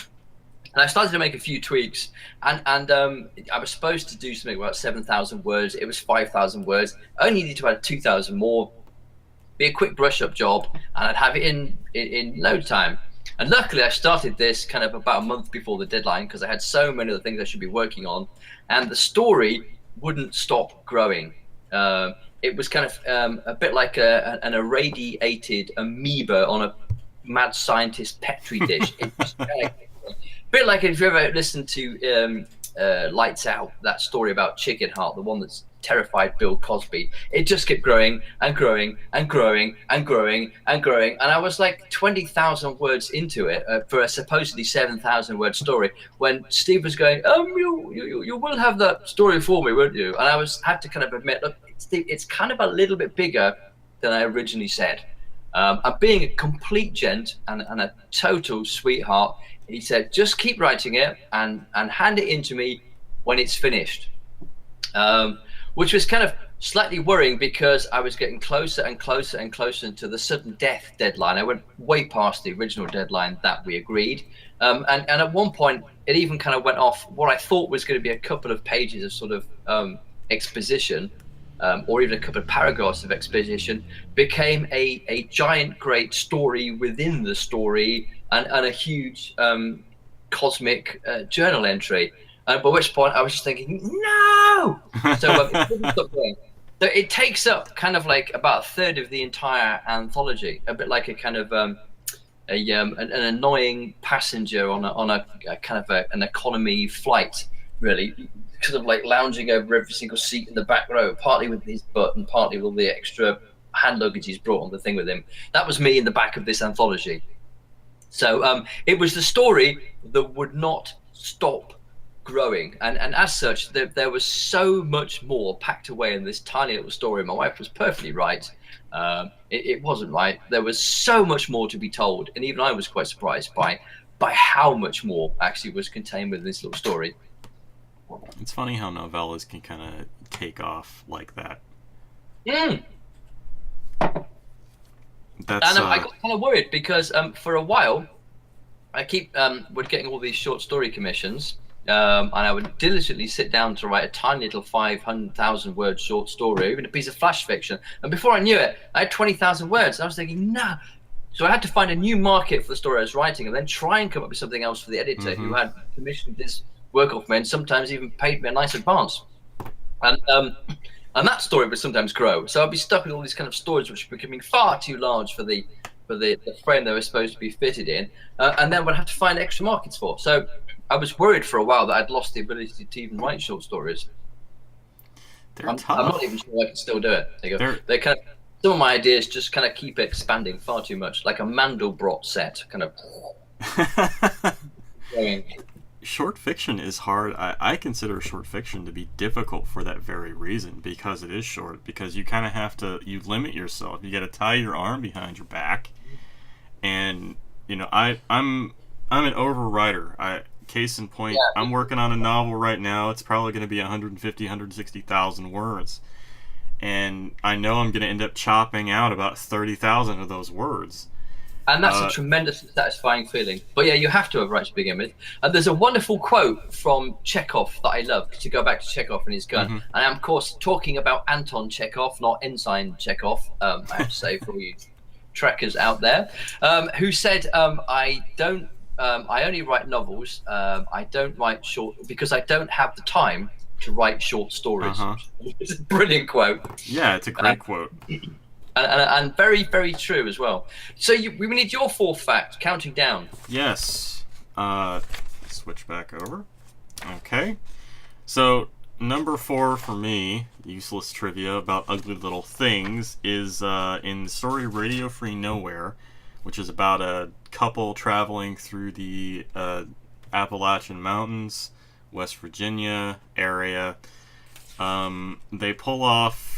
I started to make a few tweaks, and I was supposed to do something about 7,000 words. It was 5,000 words. I only needed to add 2,000 more. Be a quick brush-up job, and I'd have it in no time. And luckily, I started this kind of about a month before the deadline because I had so many other things I should be working on, and the story wouldn't stop growing. It was kind of a bit like an irradiated amoeba on a mad scientist petri dish. It was a bit like if you ever listened to Lights Out, that story about Chicken Heart, the one that's terrified Bill Cosby. It just kept growing and growing and growing and growing and growing, and I was like 20,000 words into it for a supposedly 7,000 word story when Steve was going, you will have that story for me, won't you? And I had to kind of admit, look, Steve, it's kind of a little bit bigger than I originally said. I'm being a complete gent and a total sweetheart. He said, just keep writing it and hand it in to me when it's finished. Which was kind of slightly worrying because I was getting closer and closer and closer to the sudden death deadline. I went way past the original deadline that we agreed. And at one point, it even kind of went off what I thought was going to be a couple of pages of sort of exposition, or even a couple of paragraphs of exposition, became a giant, great story within the story and a huge cosmic journal entry. By which point I was just thinking, no! So it wouldn't stop going. So it takes up kind of like about a third of the entire anthology, a bit like a kind of an annoying passenger on a kind of an economy flight, really, kind of like lounging over every single seat in the back row, partly with his butt and partly with all the extra hand luggage he's brought on the thing with him. That was me in the back of this anthology. So it was the story that would not stop growing, and as such there was so much more packed away in this tiny little story. My wife was perfectly right. It wasn't right. There was so much more to be told, and even I was quite surprised by how much more actually was contained within this little story. It's funny how novellas can kind of take off like that. And I got kind of worried because for a while I would getting all these short story commissions. And I would diligently sit down to write a tiny little 500,000 word short story, or even a piece of flash fiction. And before I knew it, I had 20,000 words. I was thinking, nah. So I had to find a new market for the story I was writing, and then try and come up with something else for the editor who had commissioned this work off me, and sometimes even paid me a nice advance. And that story would sometimes grow. So I'd be stuck with all these kind of stories which were becoming far too large for the frame they were supposed to be fitted in, and then would have to find extra markets for. So I was worried for a while that I'd lost the ability to even write short stories. I'm not even sure I can still do it. They kind of, some of my ideas just kind of keep expanding far too much, like a Mandelbrot set, kind of. Short fiction is hard. I consider short fiction to be difficult for that very reason, because it is short, because you kind of have to, you limit yourself. You got to tie your arm behind your back. And, you know, I'm an overwriter. Case in point, yeah. I'm working on a novel right now. It's probably going to be 150, 160,000 words. And I know I'm going to end up chopping out about 30,000 of those words. And that's a tremendously satisfying feeling. But yeah, you have to have rights to begin with. And there's a wonderful quote from Chekhov that I love, to go back to Chekhov and his gun. And I'm, of course, talking about Anton Chekhov, not Ensign Chekhov, I have to say, for all you trekkers out there, who said, I only write novels. I don't write short, because I don't have the time to write short stories. It's a brilliant quote. Yeah, it's a great quote. And very, very true as well. So we need your fourth fact, counting down. Yes. Switch back over. Okay. So, number 4 for me, useless trivia about ugly little things, is in the story Radio Free Nowhere, which is about a couple traveling through the Appalachian Mountains, West Virginia area. They pull off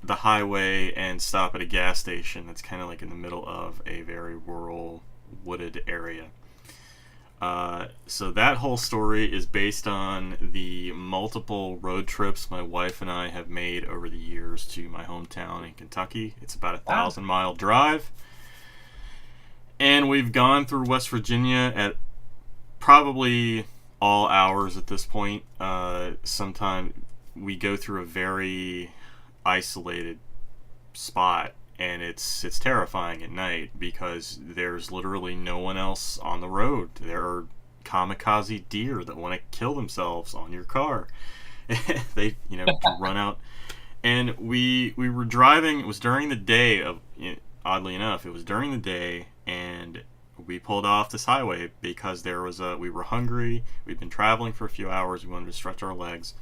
the highway and stop at a gas station that's kind of like in the middle of a very rural, wooded area. So that whole story is based on the multiple road trips my wife and I have made over the years to my hometown in Kentucky. It's about a 1,000-mile drive. And we've gone through West Virginia at probably all hours at this point. Sometimes we go through a very isolated spot, and it's terrifying at night because there's literally no one else on the road. There are kamikaze deer that want to kill themselves on your car. They run out, and we were driving. It was during the day of, oddly enough, it was during the day, and we pulled off this highway because we were hungry. We'd been traveling for a few hours. We wanted to stretch our legs,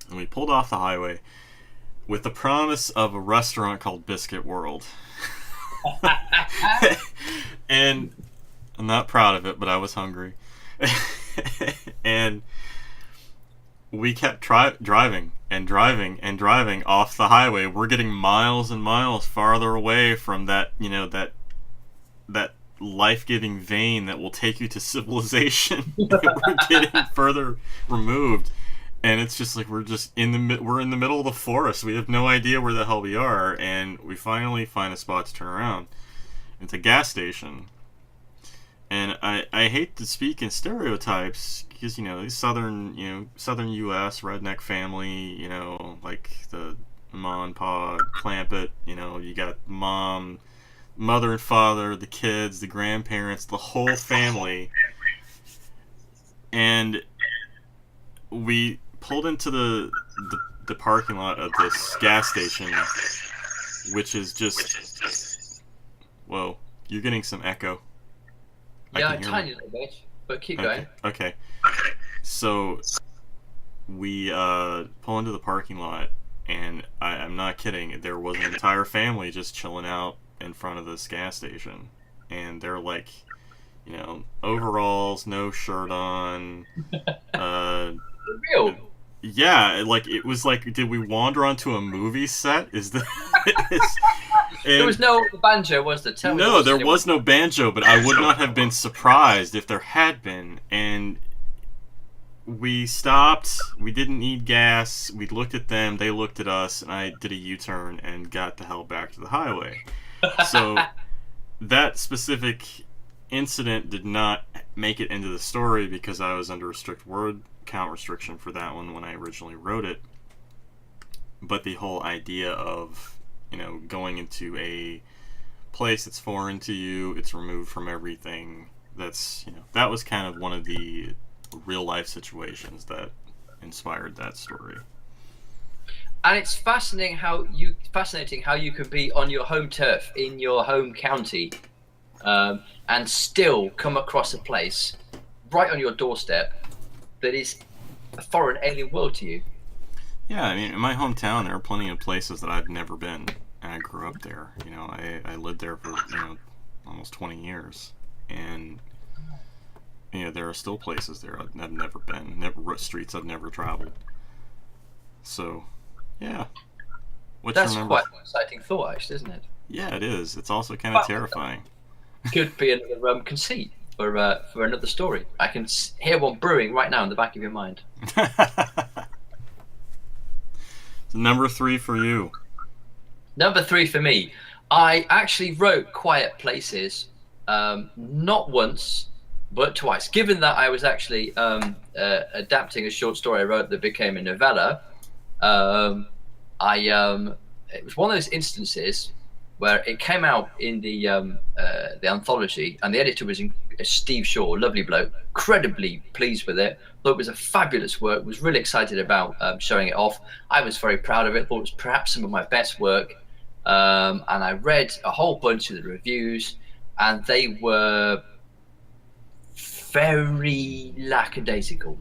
and we pulled off the highway with the promise of a restaurant called Biscuit World. And I'm not proud of it, but I was hungry. And we kept driving and driving and driving off the highway. We're getting miles and miles farther away from that life-giving vein that will take you to civilization. We're getting further removed. And it's just like we're in the middle of the forest. We have no idea where the hell we are, and we finally find a spot to turn around. It's a gas station, and I hate to speak in stereotypes because these southern U.S. redneck family, like the ma and pa clamp it. You got mother and father, the kids, the grandparents, the whole family, and we pulled into the parking lot of this gas station, which is just... Whoa, you're getting some echo. Yeah, a tiny little bit, but keep going. Okay. So we pull into the parking lot, and I'm not kidding, there was an entire family just chilling out in front of this gas station, and they're like, overalls, no shirt on. Real? Yeah, like it was like, did we wander onto a movie set? There was no banjo, was there? No, there was no banjo, but I would not have been surprised if there had been. And we stopped. We didn't need gas. We looked at them. They looked at us, and I did a U-turn and got the hell back to the highway. So that specific incident did not make it into the story because I was under a strict word count restriction for that one when I originally wrote it. But the whole idea of going into a place that's foreign to you, it's removed from everything, that was kind of one of the real life situations that inspired that story. And it's fascinating how you can be on your home turf in your home county, and still come across a place right on your doorstep that is a foreign alien world to you. Yeah, I mean, in my hometown, there are plenty of places that I've never been, and I grew up there. I lived there for almost 20 years, and there are still places there I've never been, streets I've never traveled. So, yeah. That's quite an exciting thought, actually, isn't it? Yeah, it is. It's also kind of terrifying. Could be another conceit for another story. I can hear one brewing right now in the back of your mind. So number 3 for you. Number 3 for me. I actually wrote Quiet Places, not once, but twice. Given that I was actually adapting a short story I wrote that became a novella, um, it was one of those instances where it came out in the anthology, and the editor was Steve Shaw, lovely bloke, incredibly pleased with it. Thought it was a fabulous work. Was really excited about showing it off. I was very proud of it. Thought it was perhaps some of my best work. And I read a whole bunch of the reviews, and they were very lackadaisical.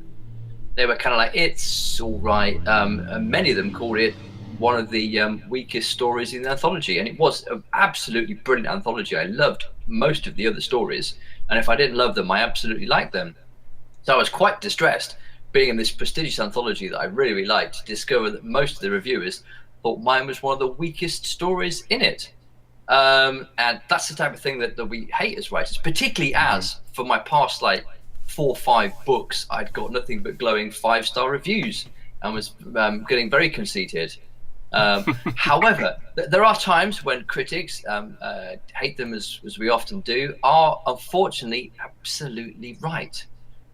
They were kind of like, it's all right. And many of them called it one of the weakest stories in the anthology. And it was an absolutely brilliant anthology. I loved most of the other stories. And if I didn't love them, I absolutely liked them. So I was quite distressed, being in this prestigious anthology that I really, really liked, to discover that most of the reviewers thought mine was one of the weakest stories in it. And that's the type of thing that we hate as writers, particularly as for my past like 4 or 5 books, I'd got nothing but glowing 5-star reviews and was getting very conceited. However, there are times when critics, hate them as we often do, are unfortunately absolutely right.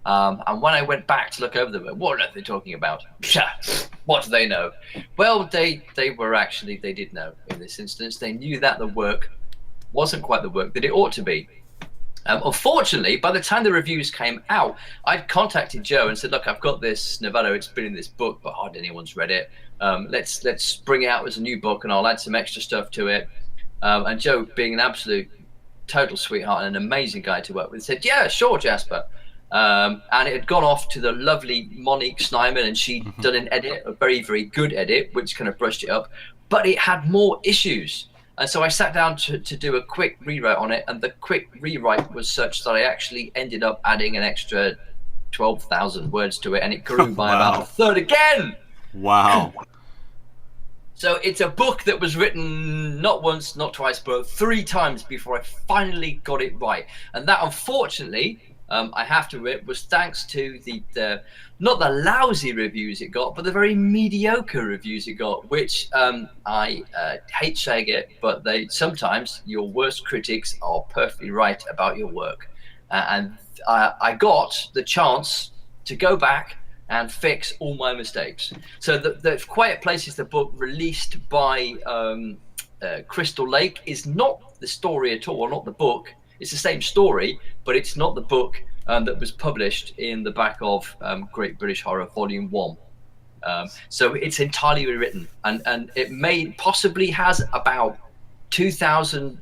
And when I went back to look over them, what are they talking about? What do they know? Well, they did know in this instance. They knew that the work wasn't quite the work that it ought to be. Unfortunately, by the time the reviews came out, I'd contacted Joe and said, look, I've got this novella. It's been in this book, but hardly anyone's read it. Let's bring it out as a new book, and I'll add some extra stuff to it. And Joe, being an absolute total sweetheart and an amazing guy to work with, said, yeah, sure, Jasper. And it had gone off to the lovely Monique Snyman, and she'd done an edit, a very, very good edit, which kind of brushed it up. But it had more issues. And so I sat down to do a quick rewrite on it, and the quick rewrite was such that I actually ended up adding an extra 12,000 words to it, and it grew by about a third again. Wow. So it's a book that was written not once, not twice, but 3 times before I finally got it right. And that, unfortunately, I have to admit, was thanks to the not the lousy reviews it got, but the very mediocre reviews it got, which I hate saying it, but sometimes your worst critics are perfectly right about your work. And I got the chance to go back and fix all my mistakes. So the Quiet Places, the book released by Crystal Lake, is not the story at all, not the book. It's the same story, but it's not the book that was published in the back of Great British Horror Volume 1. So it's entirely rewritten, and it possibly has about 2,000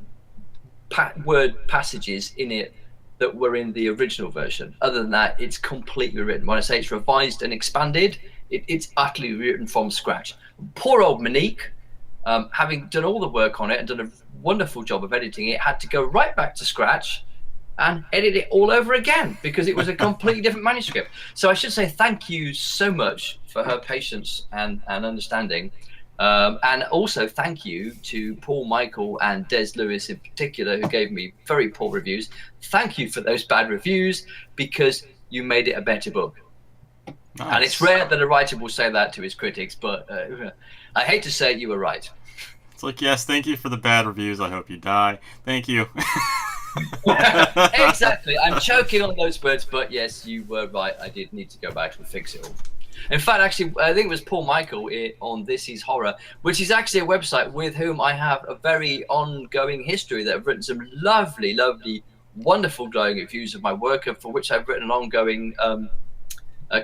word passages in it that were in the original version. Other than that, it's completely written. When I say it's revised and expanded, it's utterly written from scratch. Poor old Monique, having done all the work on it and done a wonderful job of editing it, had to go right back to scratch and edit it all over again because it was a completely different manuscript. So I should say thank you so much for her patience and understanding. And also thank you to Paul Michael and Des Lewis in particular, who gave me very poor reviews. Thank you for those bad reviews, because you made it a better book. Nice. And it's rare that a writer will say that to his critics, but I hate to say it, you were right. It's like, yes, thank you for the bad reviews. I hope you die. Thank you. Exactly. I'm choking on those words, but yes, you were right. I did need to go back and fix it all. In fact, actually, I think it was Paul Michael on This Is Horror, which is actually a website with whom I have a very ongoing history, that have written some lovely, lovely, wonderful glowing reviews of my work, and for which I've written an ongoing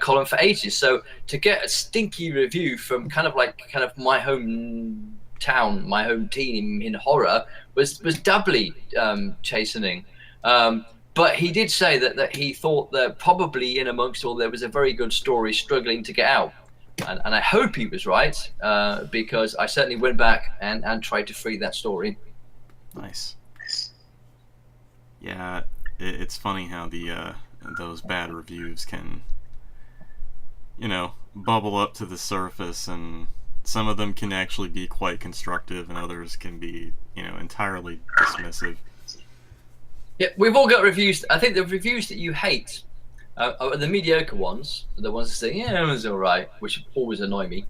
column for ages. So to get a stinky review from kind of my home town, my home team in horror was doubly chastening. But he did say that he thought that probably in amongst all there was a very good story struggling to get out. And I hope he was right, because I certainly went back and tried to free that story. Nice. Yeah, it's funny how those bad reviews can, bubble up to the surface, and some of them can actually be quite constructive, and others can be, entirely dismissive. Yeah, we've all got reviews. I think the reviews that you hate are the mediocre ones, the ones that say, yeah, it was all right, which always annoy me.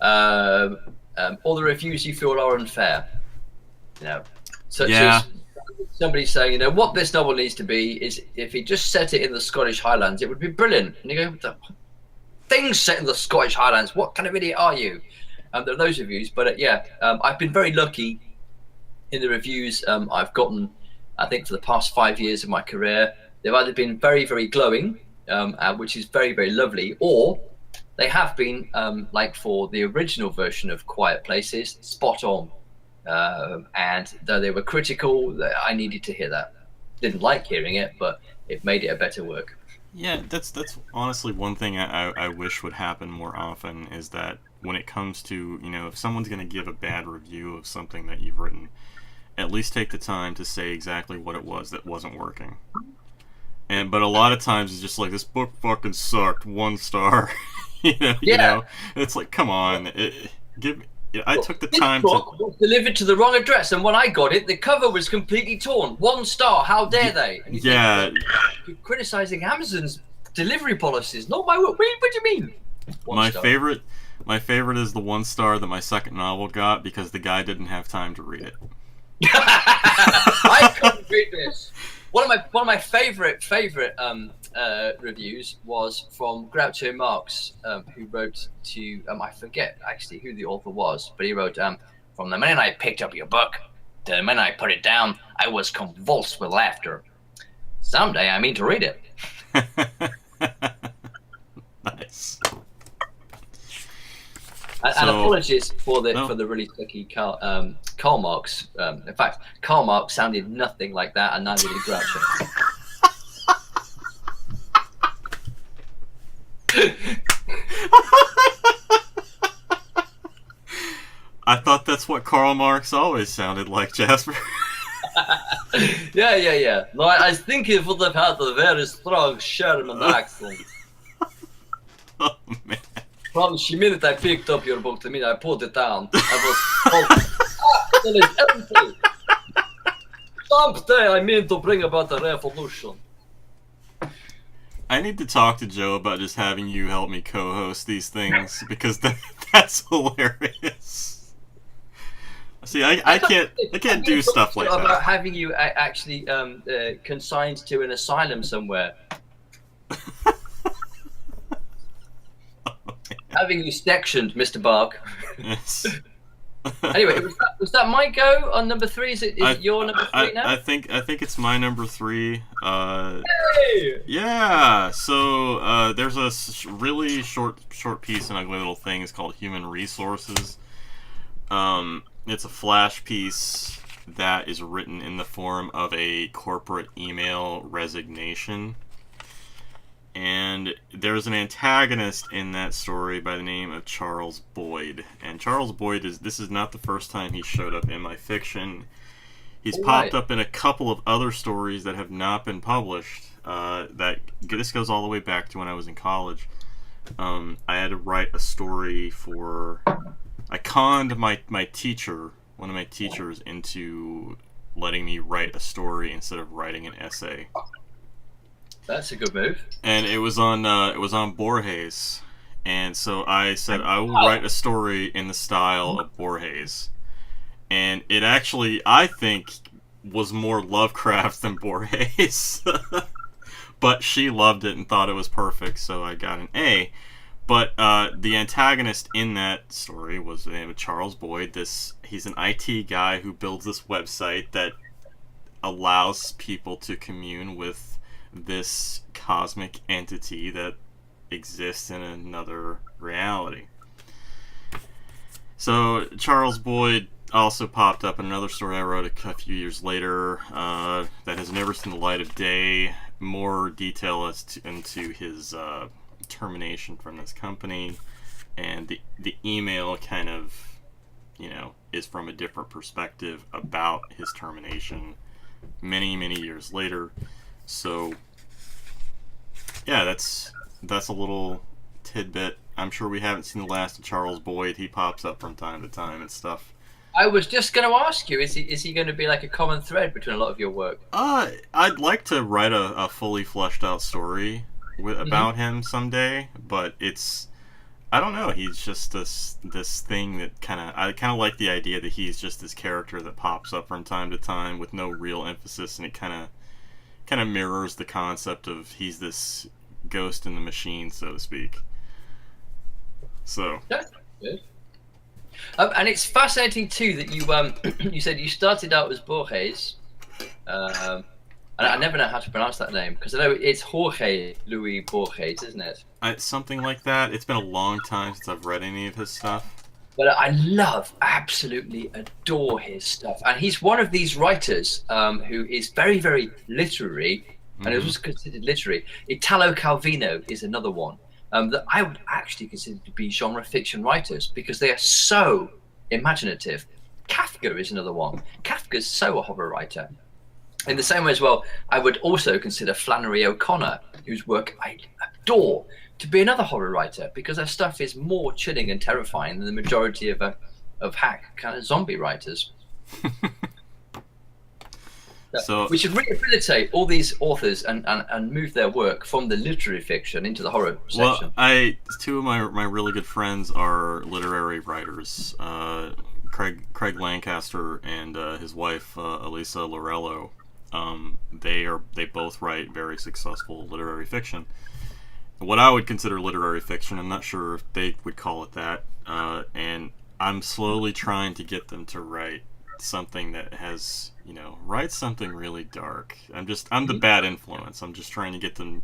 Or the reviews you feel are unfair. You know, such Yeah. as somebody saying, you know, what this novel needs to be is if he just set it in the Scottish Highlands, it would be brilliant. And you go, the things set in the Scottish Highlands, what kind of idiot are you? There are those reviews, but I've been very lucky in the reviews I've gotten. I think for the past 5 years of my career, they've either been very, very glowing, which is very, very lovely, or they have been like for the original version of Quiet Places, spot on. And though they were critical, I needed to hear that. Didn't like hearing it, but it made it a better work. Yeah, that's honestly one thing I wish would happen more often, is that when it comes to, if someone's going to give a bad review of something that you've written, at least take the time to say exactly what it was that wasn't working. But a lot of times it's just like, this book fucking sucked, 1 star. It's like, come on, I took the time to. This book was delivered to the wrong address, and when I got it, the cover was completely torn. 1 star. How dare they? And you're criticizing Amazon's delivery policies. Not my work. What do you mean? My favorite is the 1 star that my second novel got because the guy didn't have time to read it. I couldn't read this. One of my favorite reviews was from Groucho Marx, who wrote to I forget actually who the author was, but he wrote from the minute I picked up your book to the minute I put it down, I was convulsed with laughter. Someday I mean to read it. Nice. And apologies for the really tricky Karl Marx. In fact, Karl Marx sounded nothing like that, and neither did Groucho. I thought that's what Karl Marx always sounded like, Jasper. Yeah. No, I think he would have had a very strong Sherman accent. Oh, man. From the minute I picked up your book, the minute I put it down, I was empty. Someday I mean to bring about a revolution. I need to talk to Joe about just having you help me co-host these things, because that's hilarious. See, I can't do stuff like that. About having you actually consigned to an asylum somewhere. Having you sectioned, Mr. Bark. Yes. Anyway, was that my go on number 3? Is it your number 3 now? I think it's my number 3. Hey! Yeah. So there's a really short piece in Ugly Little Thing. It's called Human Resources. It's a flash piece that is written in the form of a corporate email resignation. And there's an antagonist in that story by the name of Charles Boyd. And Charles Boyd this is not the first time he showed up in my fiction. He's popped up in a couple of other stories that have not been published. This goes all the way back to when I was in college. I had to write a story I conned my teacher, one of my teachers, into letting me write a story instead of writing an essay. That's a good move. And it was on Borges, and so I said I will write a story in the style of Borges, and it actually, I think, was more Lovecraft than Borges. But she loved it and thought it was perfect, so I got an A. But the antagonist in that story was the name of Charles Boyd. He's an IT guy who builds this website that allows people to commune with this cosmic entity that exists in another reality. So Charles Boyd also popped up in another story I wrote a few years later that has never seen the light of day. More detail into his termination from this company, and the email kind of, is from a different perspective about his termination many years later. So, yeah, that's a little tidbit. I'm sure we haven't seen the last of Charles Boyd. He pops up from time to time and stuff. I was just going to ask you, is he going to be like a common thread between a lot of your work? I'd like to write a fully fleshed out story about him someday, but I don't know. He's just this thing that I kind of like the idea that he's just this character that pops up from time to time with no real emphasis, and it kind of mirrors the concept of he's this ghost in the machine, so to speak. So That's good. And it's fascinating too that you you said you started out as Borges, and I never know how to pronounce that name because I know it's Jorge Luis Borges, isn't it? something like that. It's been a long time since I've read any of his stuff. But I absolutely adore his stuff, and he's one of these writers who is very, very literary, and is also considered literary. Italo Calvino is another one that I would actually consider to be genre fiction writers because they are so imaginative. Kafka is another one. Kafka's so a horror writer. In the same way as well, I would also consider Flannery O'Connor, whose work I adore, to be another horror writer because her stuff is more chilling and terrifying than the majority of hack kind of zombie writers. So we should rehabilitate all these authors and move their work from the literary fiction into the horror section. Well, two of my really good friends are literary writers. Craig Lancaster and his wife Elisa Lorello. They both write very successful literary fiction. What I would consider literary fiction, I'm not sure if they would call it that. And I'm slowly trying to get them to write something that has, write something really dark. I'm the bad influence. I'm just trying to get them,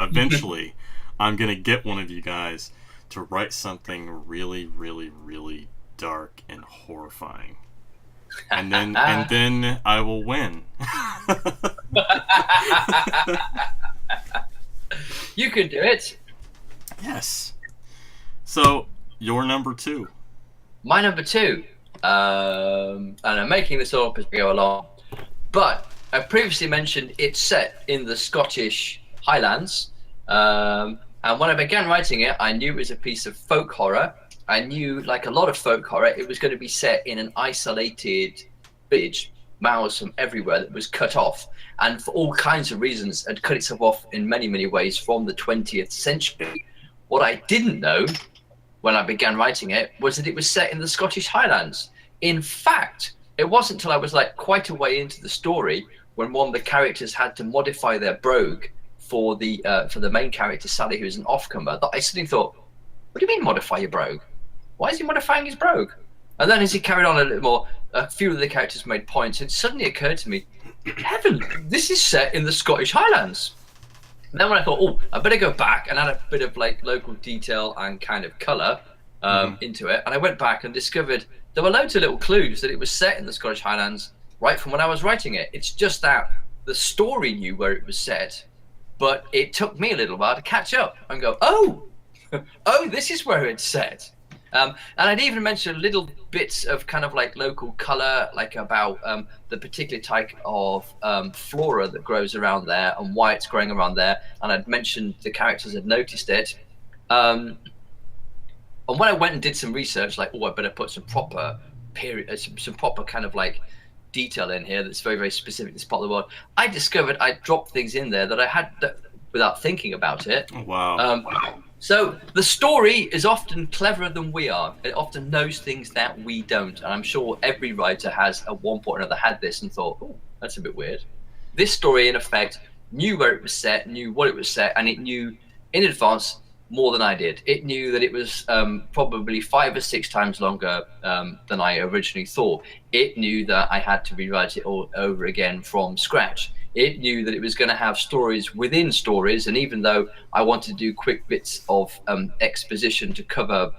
eventually I'm going to get one of you guys to write something really, really, really dark and horrifying. And then I will win. You can do it. Yes. So, your number 2. My number 2. And I'm making this up as we go along. But I previously mentioned it's set in the Scottish Highlands. And when I began writing it, I knew it was a piece of folk horror. I knew, like a lot of folk horror, it was going to be set in an isolated village, miles from everywhere, that was cut off. And for all kinds of reasons, had cut itself off in many, many ways from the 20th century. What I didn't know when I began writing it was that it was set in the Scottish Highlands. In fact, it wasn't until I was quite a way into the story when one of the characters had to modify their brogue for the main character, Sally, who's an off-comer, that I suddenly thought, what do you mean modify your brogue? Why is he modifying his brogue? And then as he carried on a little more, a few of the characters made points. It suddenly occurred to me, heaven, this is set in the Scottish Highlands. And then when I thought, I better go back and add a bit of local detail and kind of colour into it. And I went back and discovered there were loads of little clues that it was set in the Scottish Highlands right from when I was writing it. It's just that the story knew where it was set, but it took me a little while to catch up and go, oh, this is where it's set. And I'd even mentioned little bits of kind of local colour, about the particular type of flora that grows around there and why it's growing around there. And I'd mentioned the characters had noticed it. And when I went and did some research, I better put some proper some proper kind of detail in here that's very, very specific to this part of the world. I discovered I dropped things in there that I had without thinking about it. Oh, wow. So the story is often cleverer than we are. It often knows things that we don't. And I'm sure every writer has at one point or another had this and thought, oh, that's a bit weird. This story, in effect, knew where it was set, knew what it was set, and it knew in advance more than I did. It knew that it was probably 5 or 6 times longer than I originally thought. It knew that I had to rewrite it all over again from scratch. It knew that it was going to have stories within stories, and even though I wanted to do quick bits of exposition to cover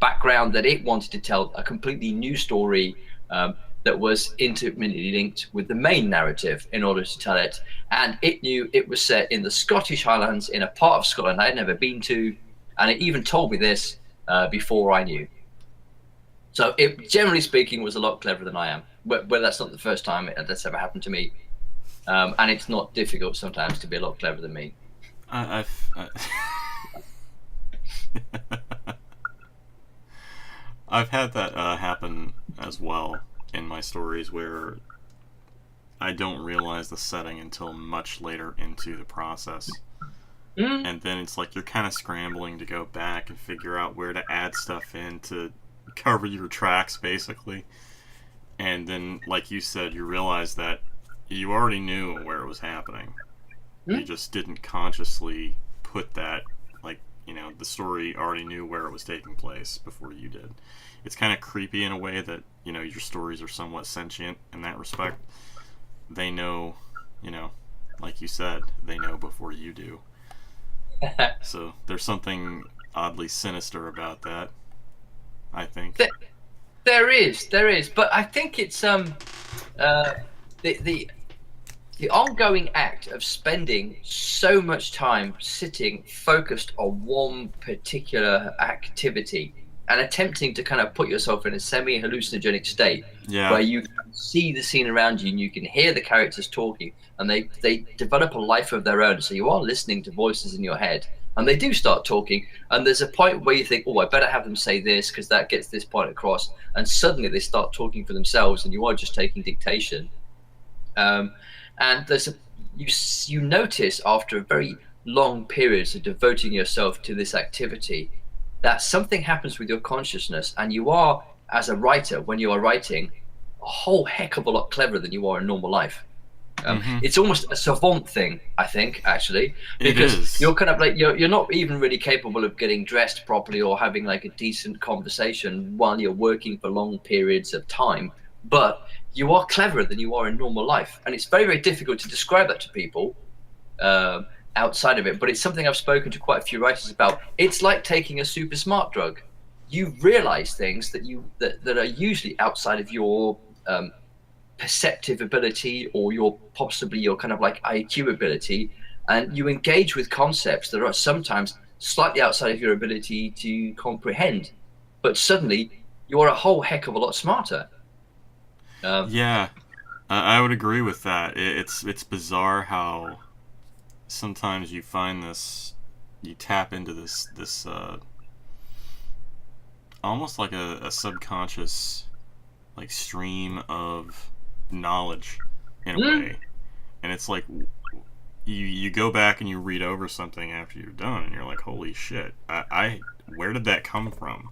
background, that it wanted to tell a completely new story that was intimately linked with the main narrative in order to tell it. And it knew it was set in the Scottish Highlands, in a part of Scotland I had never been to, and it even told me this before I knew. So it, generally speaking, was a lot cleverer than I am. But that's not the first time that's ever happened to me. And it's not difficult sometimes to be a lot cleverer than me. I've had that happen as well in my stories, where I don't realize the setting until much later into the process. Mm. and then it's like you're kind of scrambling to go back and figure out where to add stuff in to cover your tracks, basically. And then, like you said, you realize that you already knew where it was happening. You Mm. just didn't consciously put that, like, the story already knew where it was taking place before you did. It's kind of creepy in a way that, your stories are somewhat sentient in that respect. They know, you know, like you said, they know before you do. So there's something oddly sinister about that, I think. Th- there is, but I think it's the the the ongoing act of spending so much time sitting focused on one particular activity and attempting to kind of put yourself in a semi hallucinogenic state Yeah. where you can see the scene around you and you can hear the characters talking, and they develop a life of their own, so you are listening to voices in your head, and they do start talking, and there's a point where you think, oh, I better have them say this because that gets this point across, and suddenly they start talking for themselves and you are just taking dictation. And there's you notice after a very long periods of devoting yourself to this activity that something happens with your consciousness, and you are, as a writer, when you are writing, a whole heck of a lot cleverer than you are in normal life. Mm-hmm. It's almost a savant thing, I think, actually, It because is. you're kind of like you're not even really capable of getting dressed properly or having like a decent conversation while you're working for long periods of time, but you are cleverer than you are in normal life, and it's very, very difficult to describe that to people outside of it. But it's something I've spoken to quite a few writers about. It's like taking a super smart drug. You realize things that are usually outside of your perceptive ability or your possibly your kind of like IQ ability, and you engage with concepts that are sometimes slightly outside of your ability to comprehend, but suddenly you are a whole heck of a lot smarter. Yeah, I would agree with that. It's bizarre how sometimes you find this, you tap into this almost like a subconscious like stream of knowledge in a Mm, way, and it's like you go back and you read over something after you're done, and you're like, holy shit, I where did that come from?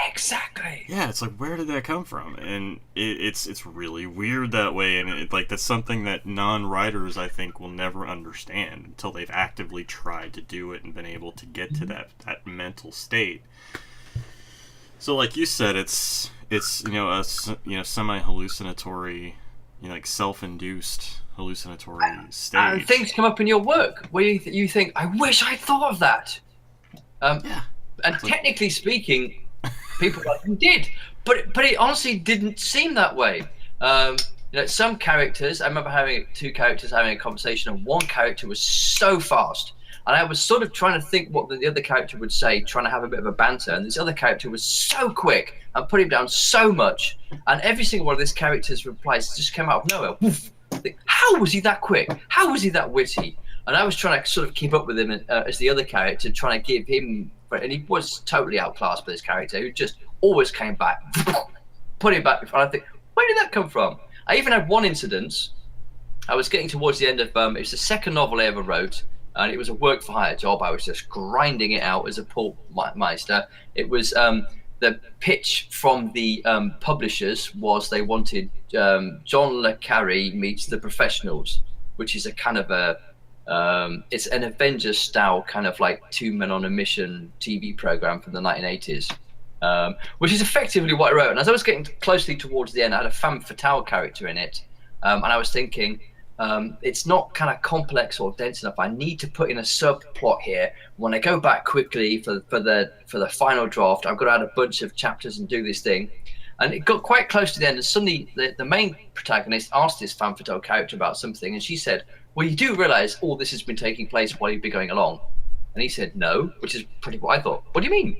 exactly. Yeah, it's like, where did that come from? And it's really weird that way, and like that's something that non-writers, I think, will never understand until they've actively tried to do it and been able to get to that mental state. So like you said, it's a semi hallucinatory, like self-induced hallucinatory And state. things come up in your work where you think, I wish I'd thought of that. Yeah. And It's like, technically speaking, people like you did, but it honestly didn't seem that way. Some characters. I remember having two characters having a conversation, and one character was so fast, and I was sort of trying to think what the other character would say, trying to have a bit of a banter, and this other character was so quick and put him down so much, and every single one of this character's replies just came out of nowhere. Woof. I think, how was he that quick? How was he that witty? And I was trying to sort of keep up with him as the other character, trying to give him, and he was totally outclassed by this character who just always came back, put him back. And I think, where did that come from? I even had one incident. I was getting towards the end of it was the second novel I ever wrote, and it was a work for hire job. I was just grinding it out as a pulp meister. It was the pitch from the publishers was they wanted John le Carré meets the professionals, which is a kind of a it's an Avengers style kind of like two men on a mission TV program from the 1980s, which is effectively what I wrote. And as I was getting closely towards the end, I had a femme fatale character in it, and I was thinking, it's not kind of complex or dense enough. I need to put in a subplot here. When I go back quickly for the final draft, I've got to add a bunch of chapters and do this thing. And it got quite close to the end, and suddenly the main protagonist asked this femme fatale character about something, and she said, well, you do realize all this has been taking place while you've been going along? And he said, no, which is pretty what I thought. What do you mean?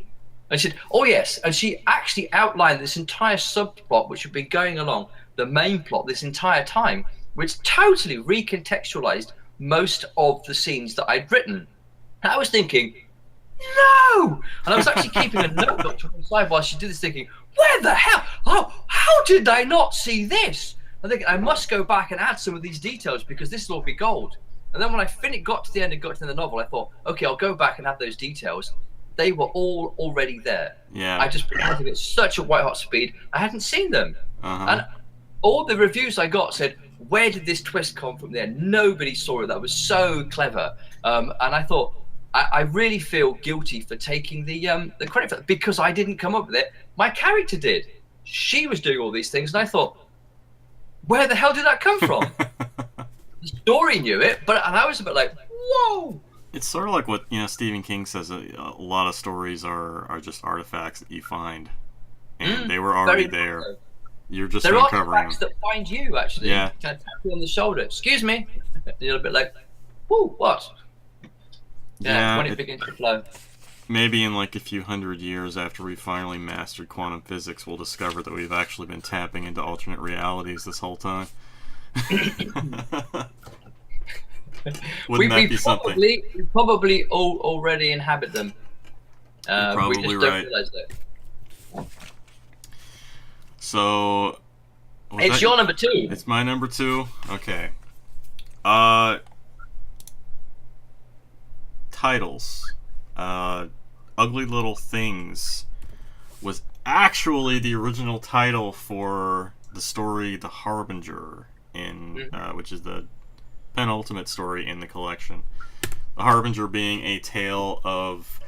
And she said, oh, yes. And she actually outlined this entire subplot, which had been going along the main plot this entire time, which totally recontextualized most of the scenes that I'd written. And I was thinking, no! And I was actually keeping a notebook to one side while she did this, thinking, where the hell? Oh, how did I not see this? I think I must go back and add some of these details because this will all be gold. And then when I got to the end and got to the novel, I thought, okay, I'll go back and have those details. They were all already there. Yeah. I just been having at such a white hot speed. I hadn't seen them. And all the reviews I got said, where did this twist come from there? Nobody saw it. That was so clever. And I thought, I really feel guilty for taking the credit for that, because I didn't come up with it. My character did. She was doing all these things, and I thought, where the hell did that come from? The story knew it, and I was a bit like, whoa. It's sort of like what Stephen King says. A lot of stories are just artifacts that you find, and they were already there. So. You're just They're uncovering artifacts them. that find you, actually. Yeah. Kind of tap you on the shoulder. Excuse me. And you're a bit like, whoa, what? Yeah, when it begins to flow. Maybe in like a few hundred years after we finally mastered quantum physics, we'll discover that we've actually been tapping into alternate realities this whole time. Wouldn't that be something? We probably already inhabit them. You're probably we just right. don't realize that. So... It's your number 2. It's my number 2? Okay. Titles. Ugly Little Things was actually the original title for the story The Harbinger, which is the penultimate story in the collection. The Harbinger being a tale of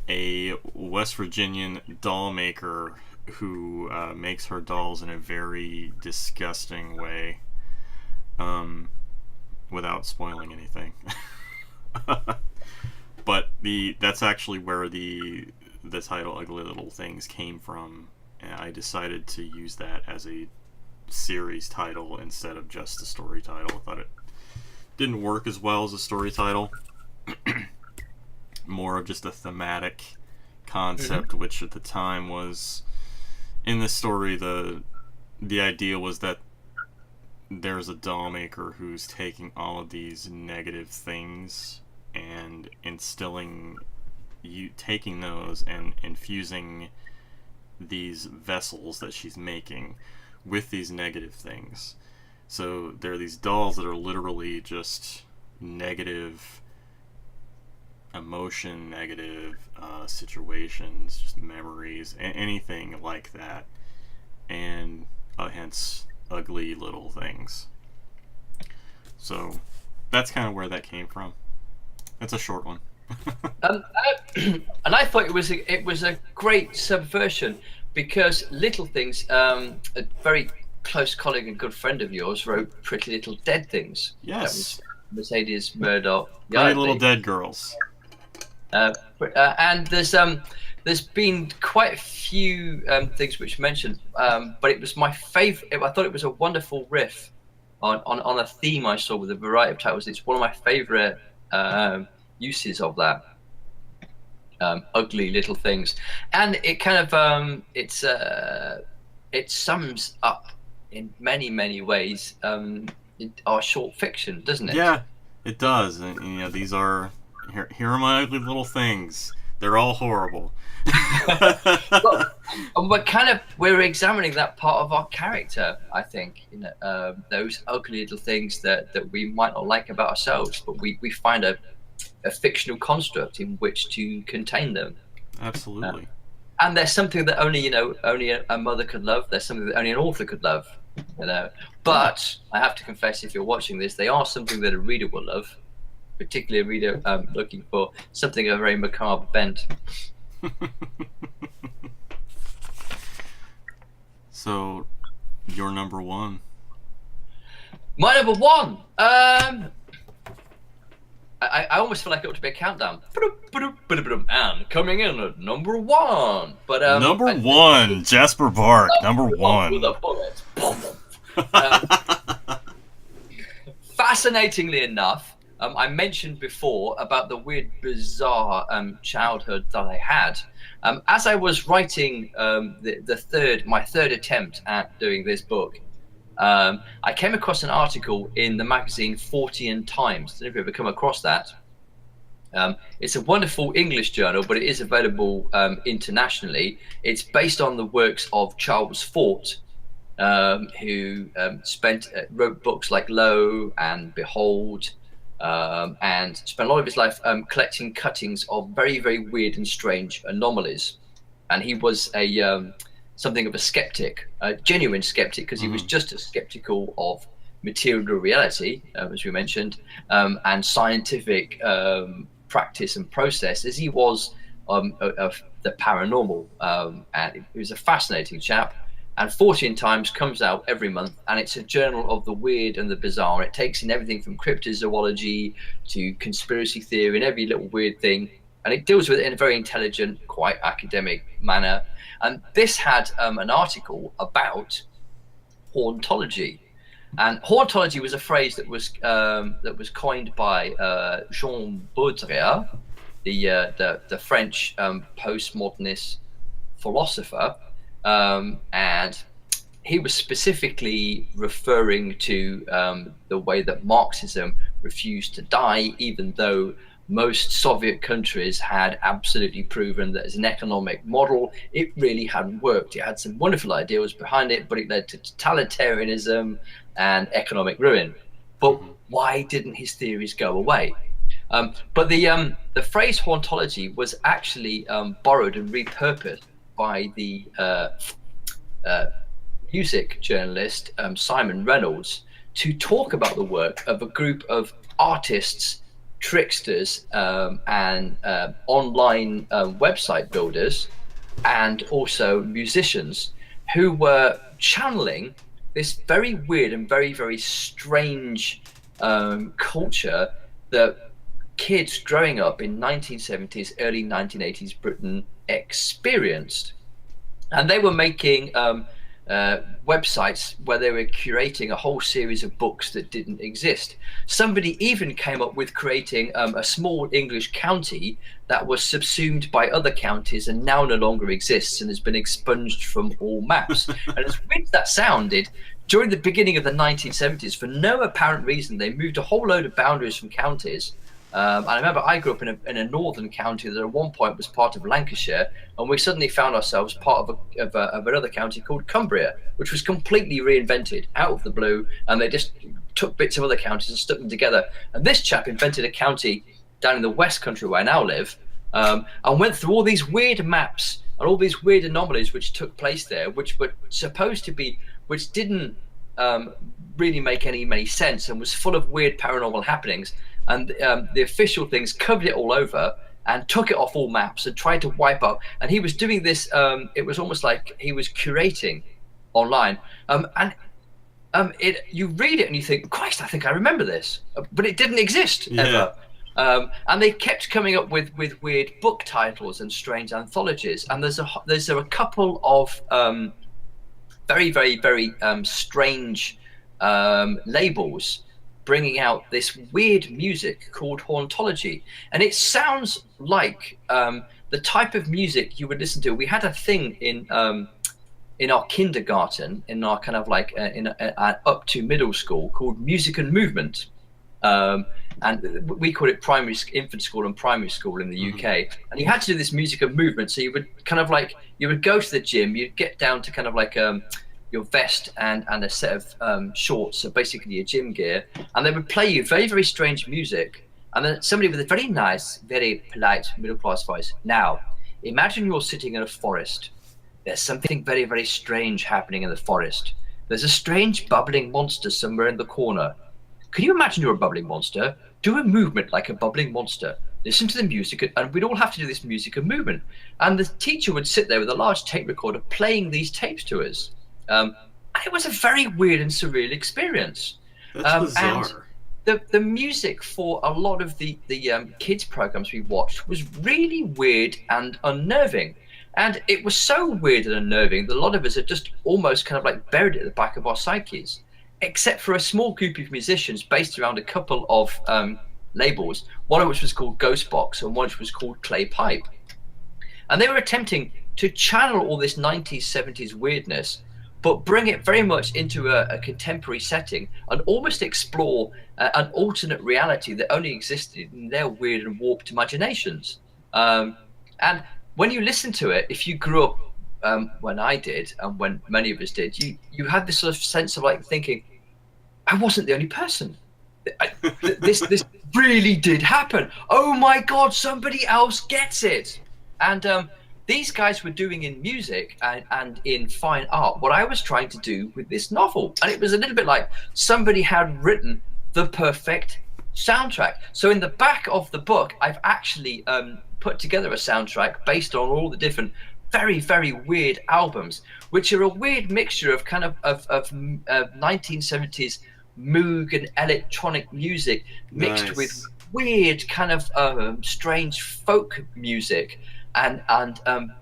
a West Virginian doll maker who makes her dolls in a very disgusting way, without spoiling anything. But that's actually where the title Ugly Little Things came from, and I decided to use that as a series title instead of just a story title. I thought it didn't work as well as a story title. More of just a thematic concept, which at the time was, in the story, the idea was that there's a doll maker who's taking all of these negative things and taking those and infusing these vessels that she's making with these negative things. So there are these dolls that are literally just negative emotion, negative situations, just memories, anything like that, and hence Ugly Little Things. So that's kind of where that came from. That's a short one. And I thought it was a great subversion, because Little Things, a very close colleague and good friend of yours, wrote Pretty Little Dead Things. Yes. That was Mercedes Murdoch. Pretty Little Dead Girls. And there's been quite a few things which mentioned, but it was my favorite. I thought it was a wonderful riff on a theme I saw with a variety of titles. It's one of my favorite uses of that. Ugly Little Things, and it kind of it sums up in many ways our short fiction, doesn't it? Yeah, it does. And these are here are my ugly little things. They're all horrible. But we're examining that part of our character, I think. Those ugly little things that we might not like about ourselves, but we find a fictional construct in which to contain them. Absolutely. And there's something that only a mother could love. There's something that only an author could love. But I have to confess, if you're watching this, they are something that a reader will love, particularly a reader looking for something of a very macabre bent. So, your number 1. My number 1. I almost feel like it ought to be a countdown. And coming in at number 1. But number 1, Jasper Bark. Number 1. With a bullet. Fascinatingly enough, I mentioned before about the weird, bizarre childhood that I had. As I was writing my third attempt at doing this book, I came across an article in the magazine Fortean Times. I don't know if you've ever come across that. It's a wonderful English journal, but it is available internationally. It's based on the works of Charles Fort, who wrote books like Lo and Behold, and spent a lot of his life collecting cuttings of very, very weird and strange anomalies. And he was something of a skeptic, a genuine skeptic, because he was just as skeptical of material reality, as we mentioned, and scientific practice and process as he was of the paranormal. And he was a fascinating chap. And 14 Times comes out every month, and it's a journal of the weird and the bizarre. It takes in everything from cryptozoology to conspiracy theory and every little weird thing, and it deals with it in a very intelligent, quite academic manner. And this had an article about hauntology. And hauntology was a phrase that was coined by Jean Baudrillard, the French postmodernist philosopher, and he was specifically referring to the way that Marxism refused to die, even though most Soviet countries had absolutely proven that as an economic model, it really hadn't worked. It had some wonderful ideals behind it, but it led to totalitarianism and economic ruin. But why didn't his theories go away? But the phrase hauntology was actually borrowed and repurposed by the music journalist Simon Reynolds to talk about the work of a group of artists, tricksters, and online website builders, and also musicians who were channeling this very weird and very, very strange culture that kids growing up in 1970s, early 1980s Britain experienced. And they were making websites where they were curating a whole series of books that didn't exist. Somebody even came up with creating a small English county that was subsumed by other counties and now no longer exists and has been expunged from all maps. And as weird as that sounded, during the beginning of the 1970s, for no apparent reason, they moved a whole load of boundaries from counties. And I remember I grew up in a northern county that at one point was part of Lancashire, and we suddenly found ourselves part of another county called Cumbria, which was completely reinvented out of the blue, and they just took bits of other counties and stuck them together. And this chap invented a county down in the West Country where I now live, and went through all these weird maps and all these weird anomalies which took place there, which were supposed to be, which didn't really make any sense and was full of weird paranormal happenings. And the official things covered it all over and took it off all maps and tried to wipe out. And he was doing this. It was almost like he was curating online. You read it and you think, Christ, I think I remember this, but it didn't exist ever. And they kept coming up with weird book titles and strange anthologies. And there's a couple of very, very, very strange labels bringing out this weird music called hauntology, and it sounds like the type of music you would listen to. We had a thing in our kindergarten, in our kind of like up to middle school, called music and movement, and we call it infant school and primary school in the UK. And you had to do this music and movement, so you would kind of like, you would go to the gym, you'd get down to kind of like your vest and a set of shorts, so basically your gym gear, and they would play you very, very strange music, and then somebody with a very nice, very polite middle-class voice. Now, imagine you're sitting in a forest. There's something very, very strange happening in the forest. There's a strange bubbling monster somewhere in the corner. Can you imagine you're a bubbling monster? Do a movement like a bubbling monster. Listen to the music, and we'd all have to do this music and movement. And the teacher would sit there with a large tape recorder playing these tapes to us. And it was a very weird and surreal experience. That's bizarre. And the music for a lot of the kids programs we watched was really weird and unnerving. And it was so weird and unnerving that a lot of us had just almost kind of like buried it at the back of our psyches, except for a small group of musicians based around a couple of labels, one of which was called Ghost Box and one which was called Clay Pipe. And they were attempting to channel all this 90s, 70s weirdness, but bring it very much into a contemporary setting and almost explore an alternate reality that only existed in their weird and warped imaginations. And when you listen to it, if you grew up when I did, and when many of us did, you had this sort of sense of like thinking, I wasn't the only person. This really did happen. Oh my God, somebody else gets it. And these guys were doing in music and in fine art what I was trying to do with this novel. And it was a little bit like somebody had written the perfect soundtrack. So in the back of the book, I've actually put together a soundtrack based on all the different very, very weird albums, which are a weird mixture of kind of 1970s moog and electronic music mixed with weird kind of strange folk music and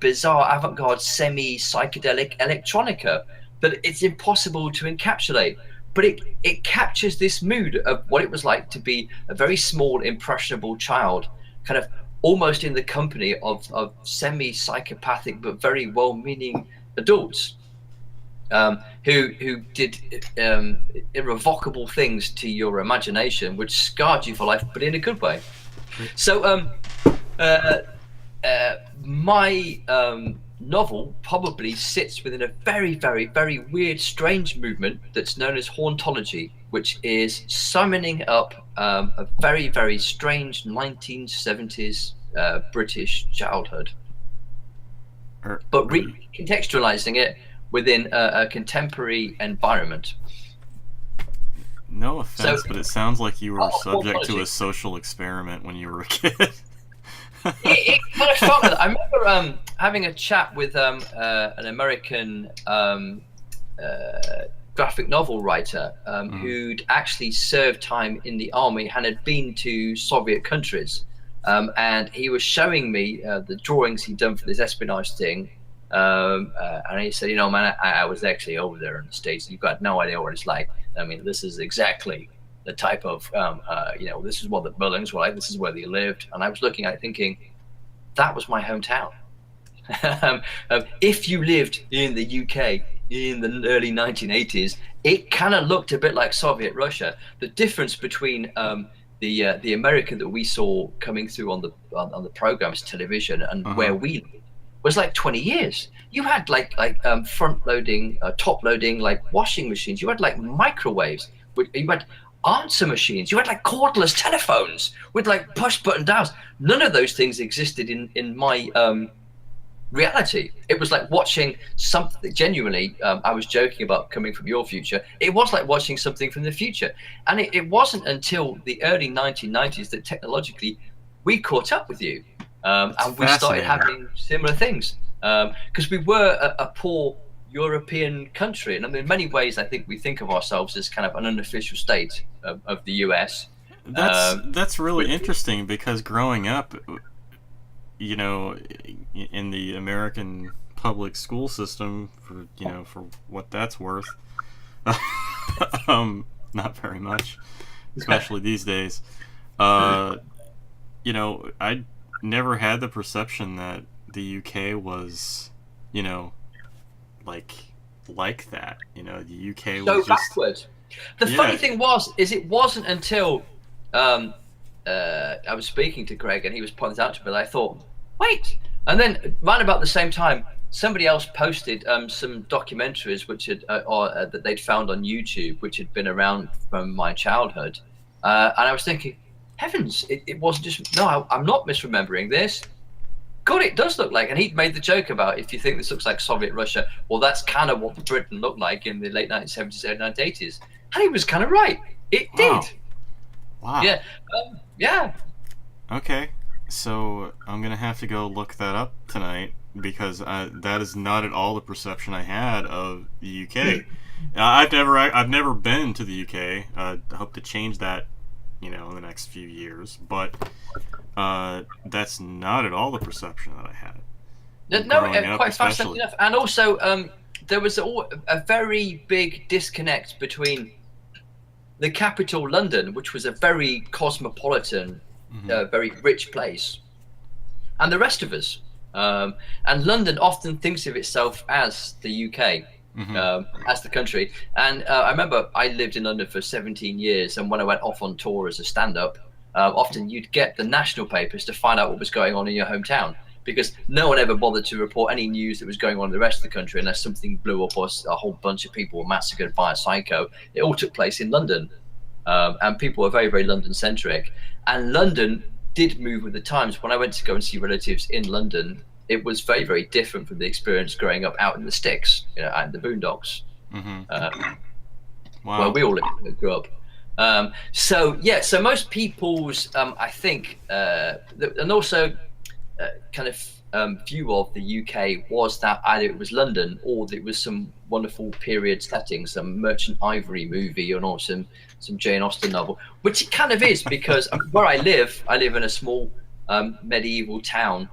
bizarre avant-garde semi-psychedelic electronica that it's impossible to encapsulate. But it captures this mood of what it was like to be a very small, impressionable child, kind of almost in the company of semi-psychopathic but very well-meaning adults who did irrevocable things to your imagination, which scarred you for life, but in a good way. So my novel probably sits within a very, very, very weird, strange movement that's known as hauntology, which is summoning up a very, very strange 1970s British childhood, but recontextualizing it within a contemporary environment. No offense, but it sounds like you were subject to a social experiment when you were a kid. it kind of felt that. I remember having a chat with an American graphic novel writer who'd actually served time in the army and had been to Soviet countries. And he was showing me the drawings he'd done for this espionage thing. And he said, man, I was actually over there in the States. You've got no idea what it's like. I mean, this is exactly the type of, this is what the buildings were like. This is where they lived. And I was looking at it thinking, that was my hometown. If you lived in the UK in the early 1980s, it kind of looked a bit like Soviet Russia. The difference between the America that we saw coming through on the programs, television, and where we lived was like 20 years. You had like front loading, top loading, like washing machines. You had like microwaves. You had answer machines. You had like cordless telephones with like push button dials. None of those things existed in my reality. It was like watching something genuinely. I was joking about coming from your future. It was like watching something from the future. And it wasn't until the early 1990s that technologically we caught up with you. And we started having similar things. Because we were a poor European country. And I mean, in many ways, I think we think of ourselves as kind of an unofficial state of the US. That's really interesting, because growing up, in the American public school system, for what that's worth, not very much, especially these days. I never had the perception that the UK was, like that. The UK was so just backward. The funny thing is it wasn't until I was speaking to Greg and he was pointing out to me that I thought, wait. And then right about the same time, somebody else posted some documentaries which had that they'd found on YouTube, which had been around from my childhood. And I was thinking, heavens, it wasn't just, no, I'm not misremembering this. God, it does look like, and he'd made the joke about, if you think this looks like Soviet Russia, well, that's kind of what Britain looked like in the late 1970s, early 1980s. And he was kind of right. It did. Wow. Yeah. Yeah. Okay. So I'm going to have to go look that up tonight, because that is not at all the perception I had of the UK. I've never been to the UK. I hope to change that, in the next few years. But that's not at all the perception that I had. No, quite fascinating enough. And also, there was a very big disconnect between the capital, London, which was a very cosmopolitan, very rich place, and the rest of us. And London often thinks of itself as the UK. As the country. And I remember I lived in London for 17 years, and when I went off on tour as a stand-up, often you'd get the national papers to find out what was going on in your hometown, because no one ever bothered to report any news that was going on in the rest of the country unless something blew up or a whole bunch of people were massacred by a psycho. It all took place in London. and people are very, very London centric. And London did move with the times. When I went to go and see relatives in London, it was very, very different from the experience growing up out in the sticks, out in the boondocks, where Wow. we all grew up. So most people's, I think, and also kind of view of the UK was that either it was London or that it was some wonderful period setting, some Merchant Ivory movie, or some Jane Austen novel, which it kind of is, because where I live in a small medieval town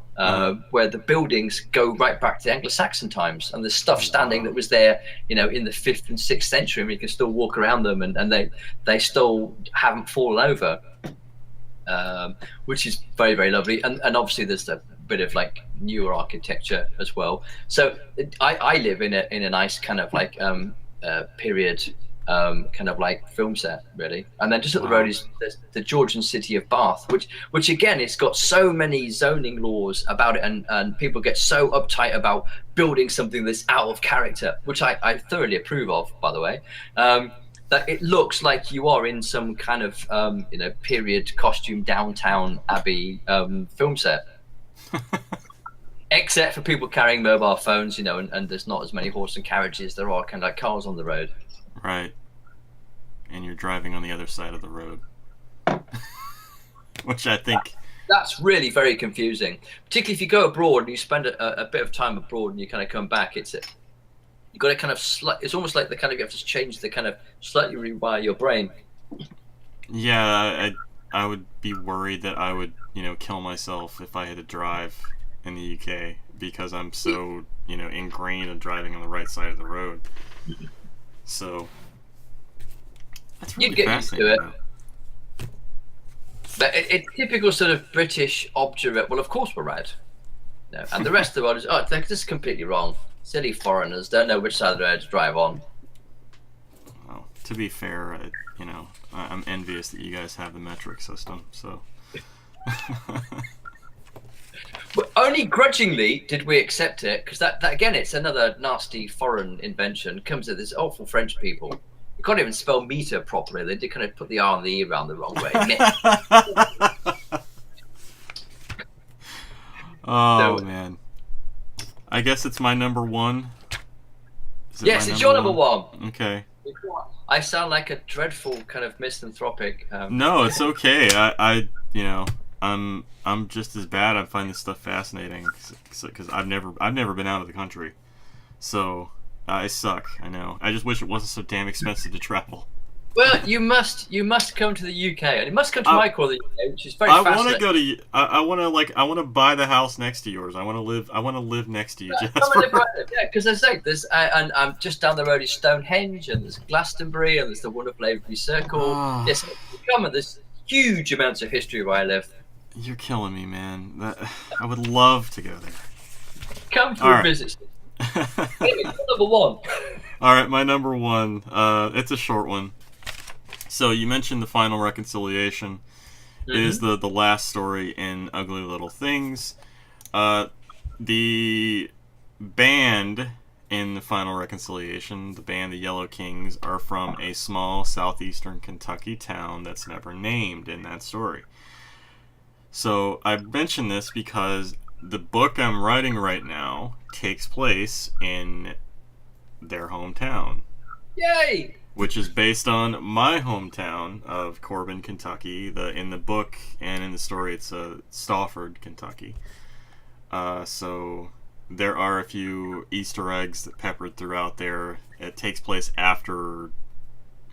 where the buildings go right back to Anglo-Saxon times, and there's stuff standing that was there, in the 5th and 6th century, and you can still walk around them, and they still haven't fallen over, which is very, very lovely. And obviously there's a bit of like newer architecture as well. So I live in a nice kind of like period kind of like film set, really. And then just up the road is the Georgian city of Bath, which again, it's got so many zoning laws about it, and people get so uptight about building something that's out of character, which I thoroughly approve of, by the way. That it looks like you are in some kind of period costume Downtown Abbey film set. Except for people carrying mobile phones, and there's not as many horse and carriages. There are kind of like cars on the road. Right. And you're driving on the other side of the road. Which I think... That's really very confusing. Particularly if you go abroad and you spend a bit of time abroad and you kind of come back, you've got to kind of... It's almost like you have to change the kind of... Slightly rewire your brain. Yeah, I would be worried that I would, kill myself if I had to drive in the UK, because I'm so, ingrained in driving on the right side of the road. So that's really You'd get used to it. But it's typical sort of British obdurate. Well, of course we're right. No, and the rest of the world is this is completely wrong. Silly foreigners don't know which side of the road to drive on. Well, to be fair, I'm envious that you guys have the metric system. So. But only grudgingly did we accept it, because that again, it's another nasty foreign invention. It comes to this awful French people. You can't even spell meter properly. They did kind of put the R and the E around the wrong way. Man. I guess it's my number one. Yes, it's your number one. Okay. I sound like a dreadful kind of misanthropic. No, it's okay. I'm just as bad. I find this stuff fascinating because I've never been out of the country, so I suck. I know. I just wish it wasn't so damn expensive to travel. Well, you must come to the UK, and you must come to my corner of the UK, which is very fascinating. I want to go to. I want to buy the house next to yours. I want to live next to you, Jasper. Yeah, because I say there's and I'm just down the road is Stonehenge, and there's Glastonbury, and there's the wonderful Avebury Circle. Yes, come and there's huge amounts of history where I live. You're killing me, man. I would love to go there. Come for a visit. Maybe number one. All right, my number one. It's a short one. So you mentioned the final reconciliation. It is the last story in Ugly Little Things. The band in the final reconciliation, the band the Yellow Kings, are from a small southeastern Kentucky town that's never named in that story. So I mention this because the book I'm writing right now takes place in their hometown. Yay! Which is based on my hometown of Corbin, Kentucky. In the book and in the story, it's Stafford, Kentucky. So there are a few Easter eggs that peppered throughout there. It takes place after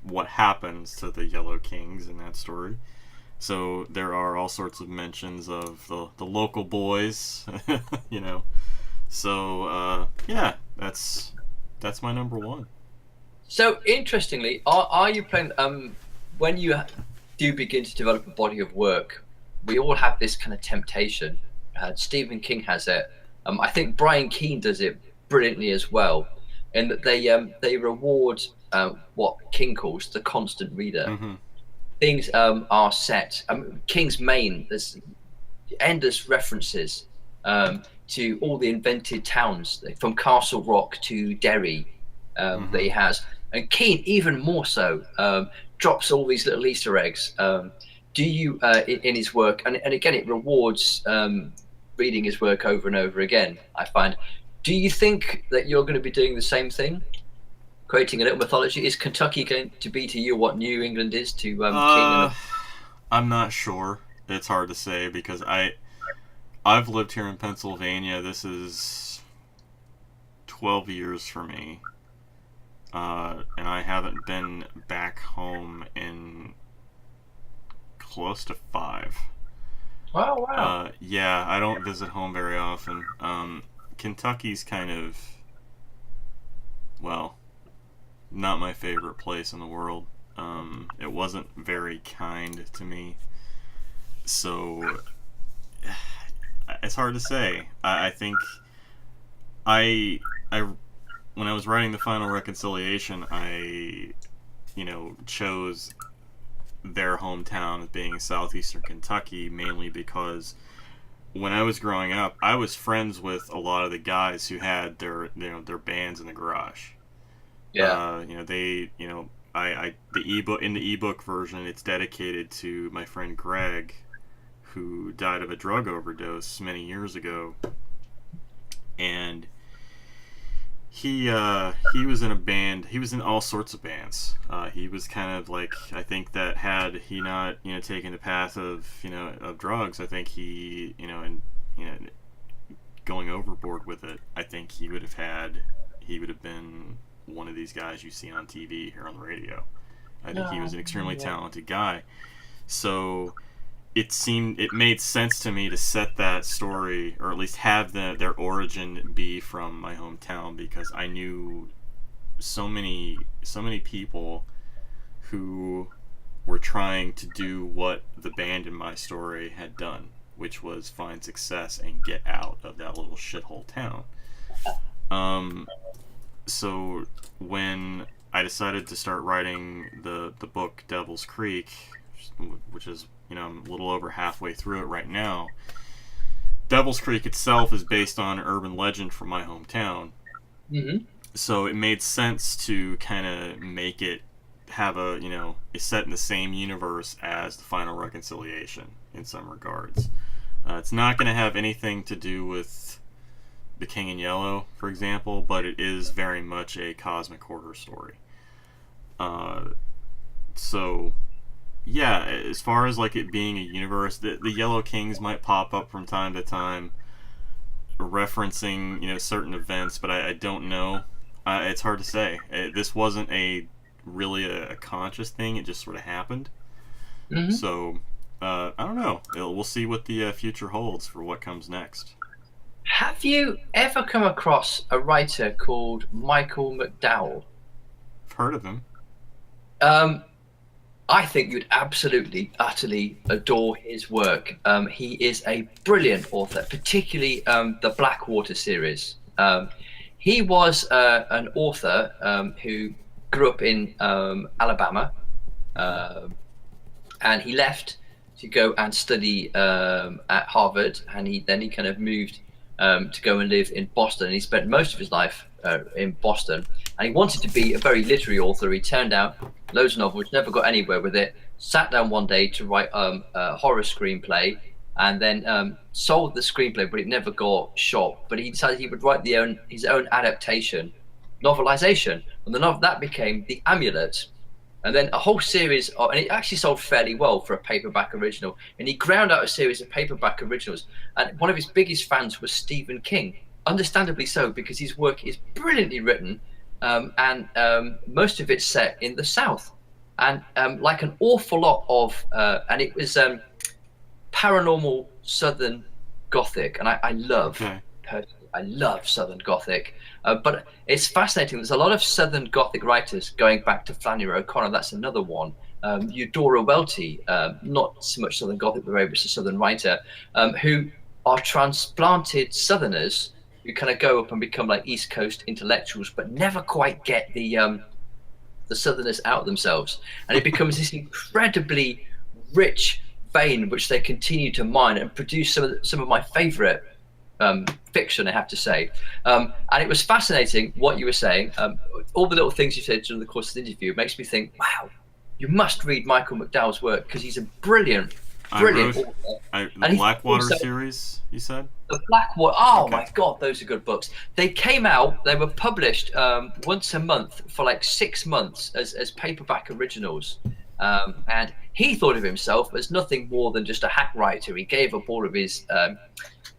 what happens to the Yellow Kings in that story. So there are all sorts of mentions of the local boys, So that's my number one. So interestingly, are you planning when you do begin to develop a body of work? We all have this kind of temptation. Stephen King has it. I think Brian Keene does it brilliantly as well, in that they reward what King calls the constant reader. Mm-hmm. Things are set. King's Main, there's endless references to all the invented towns, from Castle Rock to Derry, that he has. And Keane, even more so, drops all these little Easter eggs. Do you in his work, and again, it rewards reading his work over and over again, I find. Do you think that you're going to be doing the same thing, creating a little mythology? Is Kentucky going to be to you what New England is to King? I'm not sure. It's hard to say because I've lived here in Pennsylvania. This is 12 years for me, and I haven't been back home in close to 5. Oh, wow. Yeah, I don't visit home very often. Kentucky's kind of, well, not my favorite place in the world. It wasn't very kind to me, so it's hard to say. I think I when I was writing the final reconciliation, I chose their hometown as being southeastern Kentucky mainly because when I was growing up, I was friends with a lot of the guys who had their bands in the garage. Yeah. The ebook in the ebook version, it's dedicated to my friend Greg, who died of a drug overdose many years ago, and he was in a band. He was in all sorts of bands. He was kind of like, I think that had he not taken the path of of drugs, I think he and going overboard with it, I think he would have been one of these guys you see on TV here on the radio. I think he was an extremely talented guy. So it made sense to me to set that story, or at least have their origin be from my hometown, because I knew so many people who were trying to do what the band in my story had done, which was find success and get out of that little shithole town. So when I decided to start writing the book Devil's Creek, which is I'm a little over halfway through it right now. Devil's Creek itself is based on an urban legend from my hometown. Mm-hmm. So it made sense to kind of make it have it's set in the same universe as the Final Reconciliation in some regards. It's not going to have anything to do with The King in Yellow, for example, but it is very much a cosmic horror story. So yeah, as far as like it being a universe, the Yellow Kings might pop up from time to time, referencing certain events, but I don't know. It's hard to say. This wasn't really a conscious thing. It just sort of happened. Mm-hmm. So I don't know. We'll see what the future holds for what comes next. Have you ever come across a writer called Michael McDowell? I've heard of him. I think you'd absolutely, utterly adore his work. He is a brilliant author, particularly the Blackwater series. He was an author who grew up in Alabama, and he left to go and study at Harvard, and he kind of moved to go and live in Boston. And he spent most of his life in Boston, and he wanted to be a very literary author. He turned out loads of novels, never got anywhere with it. Sat down one day to write a horror screenplay, and then sold the screenplay, but it never got shot. But he decided he would write his own adaptation, novelization, and that became The Amulet. And then a whole series and it actually sold fairly well for a paperback original. And he ground out a series of paperback originals. And one of his biggest fans was Stephen King, understandably so, because his work is brilliantly written, and most of it's set in the South. And like an awful lot of, and it was paranormal Southern Gothic. And I love, personally, I love Southern Gothic. But it's fascinating. There's a lot of Southern Gothic writers going back to Flannery O'Connor. That's another one. Eudora Welty, not so much Southern Gothic, but very much a Southern writer, who are transplanted Southerners who kind of go up and become like East Coast intellectuals, but never quite get the Southerners out themselves. And it becomes this incredibly rich vein which they continue to mine and produce some of my favorite fiction, I have to say. And it was fascinating what you were saying. All the little things you said during the course of the interview makes me think, wow, you must read Michael McDowell's work, because he's a brilliant author. The Blackwater series, you said? The Blackwater. Oh, Okay. my God, those are good books. They came out, they were published once a month for like 6 months as paperback originals. And he thought of himself as nothing more than just a hack writer. He gave up all of his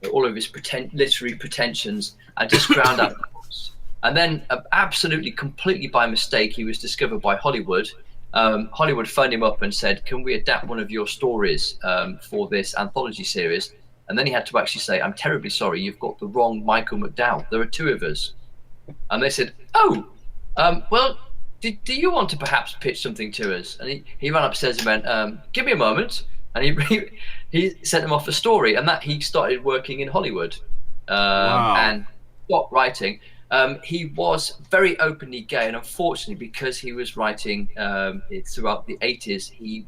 literary pretensions and just ground out books. And then, absolutely, completely by mistake, he was discovered by Hollywood. Hollywood phoned him up and said, "Can we adapt one of your stories for this anthology series?" And then he had to actually say, "I'm terribly sorry, you've got the wrong Michael McDowell. There are 2 of us." And they said, "Oh, well, do you want to perhaps pitch something to us?" And he ran upstairs and went, "Give me a moment." And he sent him off a story, and that he started working in Hollywood and stopped writing. He was very openly gay, and unfortunately, because he was writing throughout the 80s, he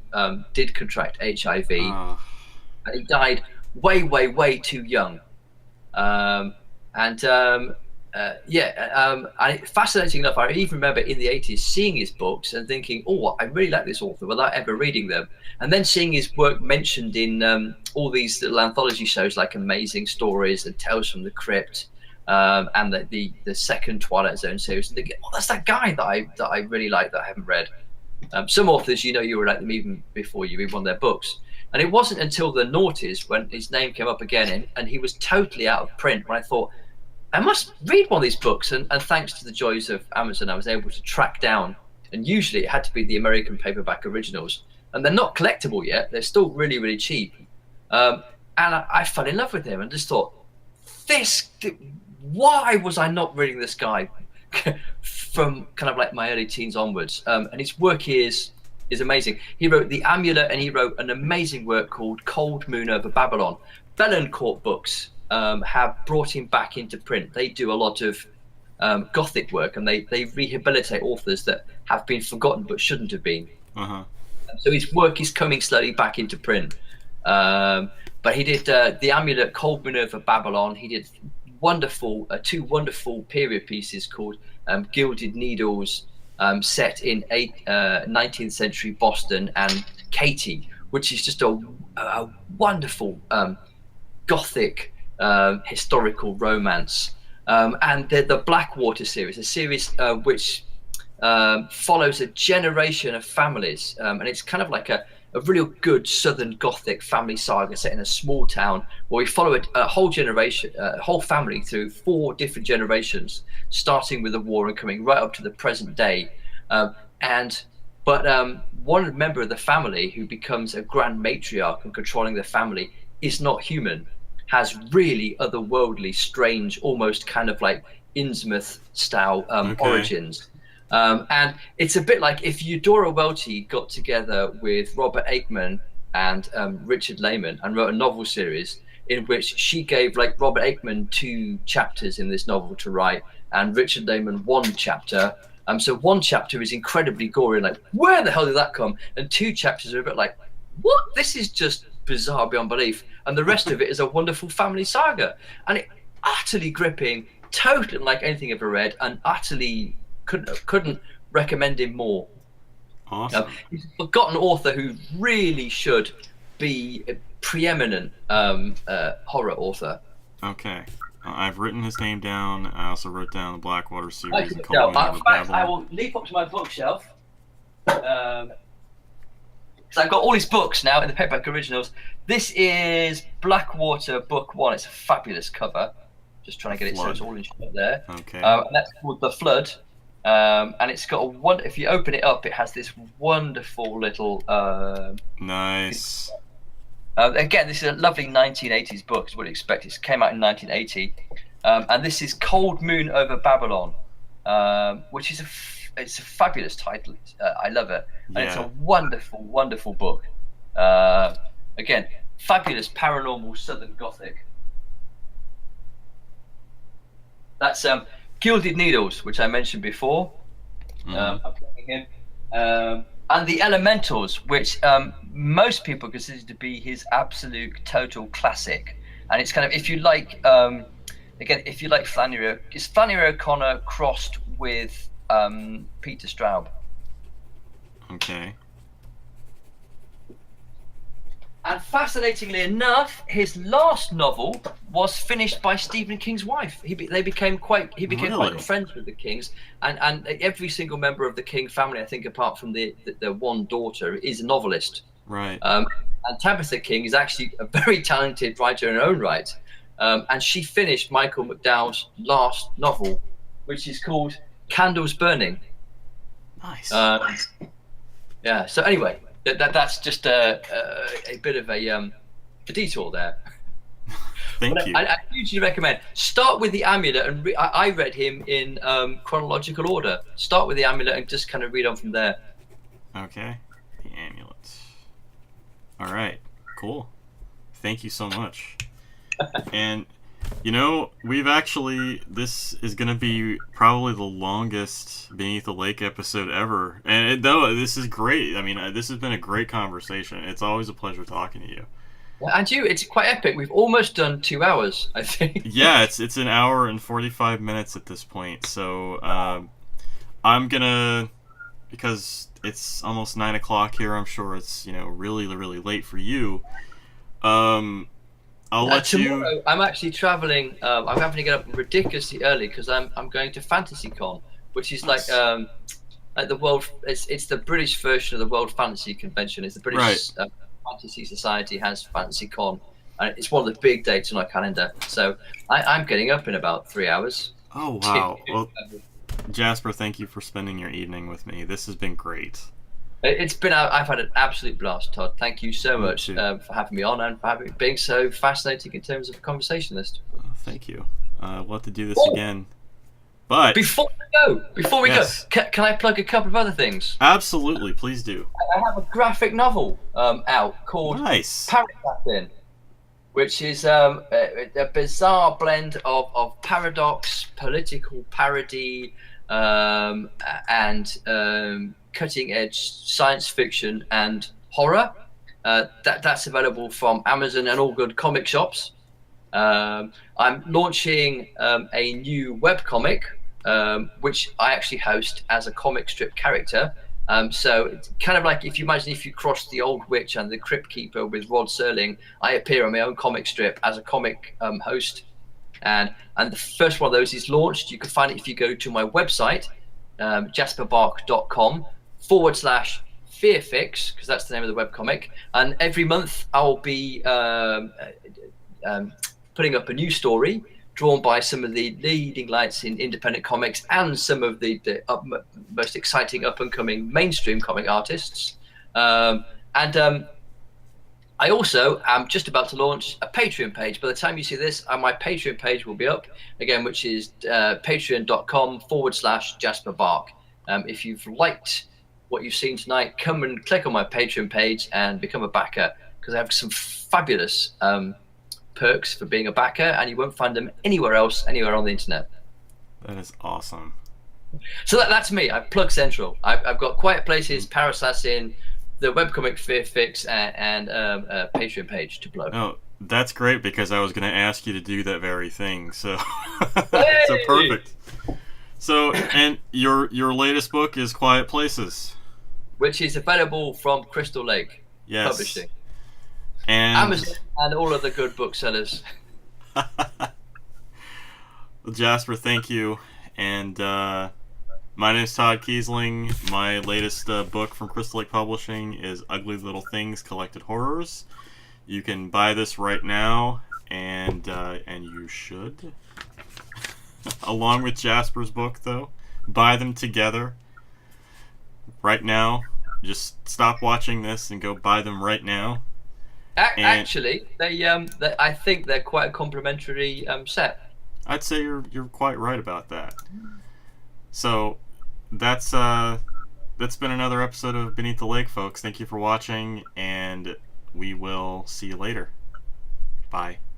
did contract HIV, and he died way too young. Fascinating enough, I even remember in the 80s seeing his books and thinking, "Oh, I really like this author," without ever reading them, and then seeing his work mentioned in all these little anthology shows like Amazing Stories and Tales from the Crypt, and the second Twilight Zone series, and thinking, "Oh, that's that guy that I really like that I haven't read." Some authors, you were like them even before you read one of their books. And it wasn't until the noughties when his name came up again, and he was totally out of print, when I thought, I must read one of these books. And thanks to the joys of Amazon, I was able to track down, and usually it had to be the American paperback originals. And they're not collectible yet. They're still really cheap. And I fell in love with him and just thought, why was I not reading this guy from kind of like my early teens onwards? And his work is amazing. He wrote The Amulet, and he wrote an amazing work called Cold Moon Over Babylon. Bellencourt Books have brought him back into print. They do a lot of Gothic work, and they rehabilitate authors that have been forgotten but shouldn't have been. So his work is coming slowly back into print. But he did The Amulet, Cold Moon Over Babylon. He did two wonderful period pieces called Gilded Needles, set in 19th century Boston, and Katie, which is just a wonderful Gothic historical romance. And the Blackwater series, a series which follows a generation of families, and it's kind of like a real good Southern Gothic family saga set in a small town, where we follow a whole generation, a whole family through 4 different generations, starting with the war and coming right up to the present day. But one member of the family, who becomes a grand matriarch and controlling the family, is not human, has really otherworldly, strange, almost kind of like Innsmouth style origins. And it's a bit like if Eudora Welty got together with Robert Aikman and Richard Lehman and wrote a novel series in which she gave like Robert Aikman 2 chapters in this novel to write, and Richard Lehman 1 chapter. So 1 chapter is incredibly gory, like, where the hell did that come? And 2 chapters are a bit like, what? This is just bizarre beyond belief. And the rest of it is a wonderful family saga. And it utterly gripping, totally unlike anything I've ever read, and utterly couldn't recommend him more. Awesome. He's a forgotten author who really should be a preeminent horror author. Okay. I've written his name down. I also wrote down the Blackwater series. In fact, I will leap up to my bookshelf, because I've got all his books now in the paperback originals. This is Blackwater Book 1. It's a fabulous cover. Just trying to get it so it's all in shot there. Okay. And that's called The Flood. And it's got if you open it up, it has this wonderful little nice. Again, this is a lovely 1980s book, is what you expect. It came out in 1980. And this is Cold Moon Over Babylon, which is it's a fabulous title. I love it. And it's a wonderful book. Again, fabulous paranormal Southern Gothic. That's Gilded Needles, which I mentioned before. I'm playing him. And The Elementals, which most people consider to be his absolute total classic. and it's kind of, if you like, again, if you like Flannery, it's Flannery O'Connor crossed with Peter Straub. Okay. And fascinatingly enough, his last novel was finished by Stephen King's wife. He became quite Really? good friends with the Kings, and every single member of the King family, I think, apart from the one daughter, is a novelist. Right. And Tabitha King is actually a very talented writer in her own right, and she finished Michael McDowell's last novel, which is called Candles Burning. Nice. Yeah. So anyway, that's just a bit of a detour there. Thank you. I hugely recommend. Start with the Amulet, and I read him in chronological order. Start with the Amulet and just kind of read on from there. Okay. The Amulet. All right. Cool. Thank you so much. And this is going to be probably the longest Beneath the Lake episode ever. And this is great. I mean, this has been a great conversation. It's always a pleasure talking to you. Yeah, and it's quite epic. We've almost done 2 hours, I think. Yeah, it's an hour and 45 minutes at this point. So I'm going to, because it's almost 9 o'clock here, I'm sure it's, really, really late for you. I'll let tomorrow, you. I'm actually traveling. I'm having to get up ridiculously early because I'm going to FantasyCon, which is Nice. like the world. It's the British version of the World Fantasy Convention. It's the British Fantasy Society has FantasyCon, and it's one of the big dates on our calendar. So I'm getting up in about 3 hours. Oh wow! Well, Jasper, thank you for spending your evening with me. This has been great. I've had an absolute blast, Todd. Thank you so much for having me on and for being so fascinating in terms of a conversationalist. Thank you. We'll have to do this again. But before we go, can I plug a couple of other things? Absolutely, please do. I have a graphic novel out called Parassassin, which is a bizarre blend of paradox, political parody, and cutting-edge science fiction and horror. That's available from Amazon and all good comic shops. I'm launching a new webcomic, which I actually host as a comic strip character. So it's kind of like if you cross the Old Witch and the Crypt Keeper with Rod Serling, I appear on my own comic strip as a comic host. And the first one of those is launched. You can find it if you go to my website, jasperbark.com/fearfix, because that's the name of the webcomic. And every month I'll be putting up a new story drawn by some of the leading lights in independent comics and some of the most exciting up-and-coming mainstream comic artists. I also am just about to launch a Patreon page. By the time you see this, my Patreon page will be up again, which is patreon.com/Jasper Bark. If you've liked what you've seen tonight, come and click on my Patreon page and become a backer, because I have some fabulous perks for being a backer, and you won't find them anywhere else, anywhere on the internet. That is awesome. So that's me. I've plugged Central. I've got Quiet Places, Parassassin, the webcomic Fear Fix, and a Patreon page to plug. No, that's great, because I was going to ask you to do that very thing. So, Hey! So perfect. So, and your latest book is Quiet Places, which is available from Crystal Lake Publishing, and Amazon, and all of the good booksellers. Well, Jasper, thank you. And my name is Todd Keisling. My latest book from Crystal Lake Publishing is Ugly Little Things: Collected Horrors. You can buy this right now, and you should. Along with Jasper's book, though. Buy them together right now. Just stop watching this and go buy them right now. Actually, I think they're quite a complimentary set. I'd say you're quite right about that. So that's been another episode of Beneath the Lake, folks. Thank you for watching, and we will see you later. Bye.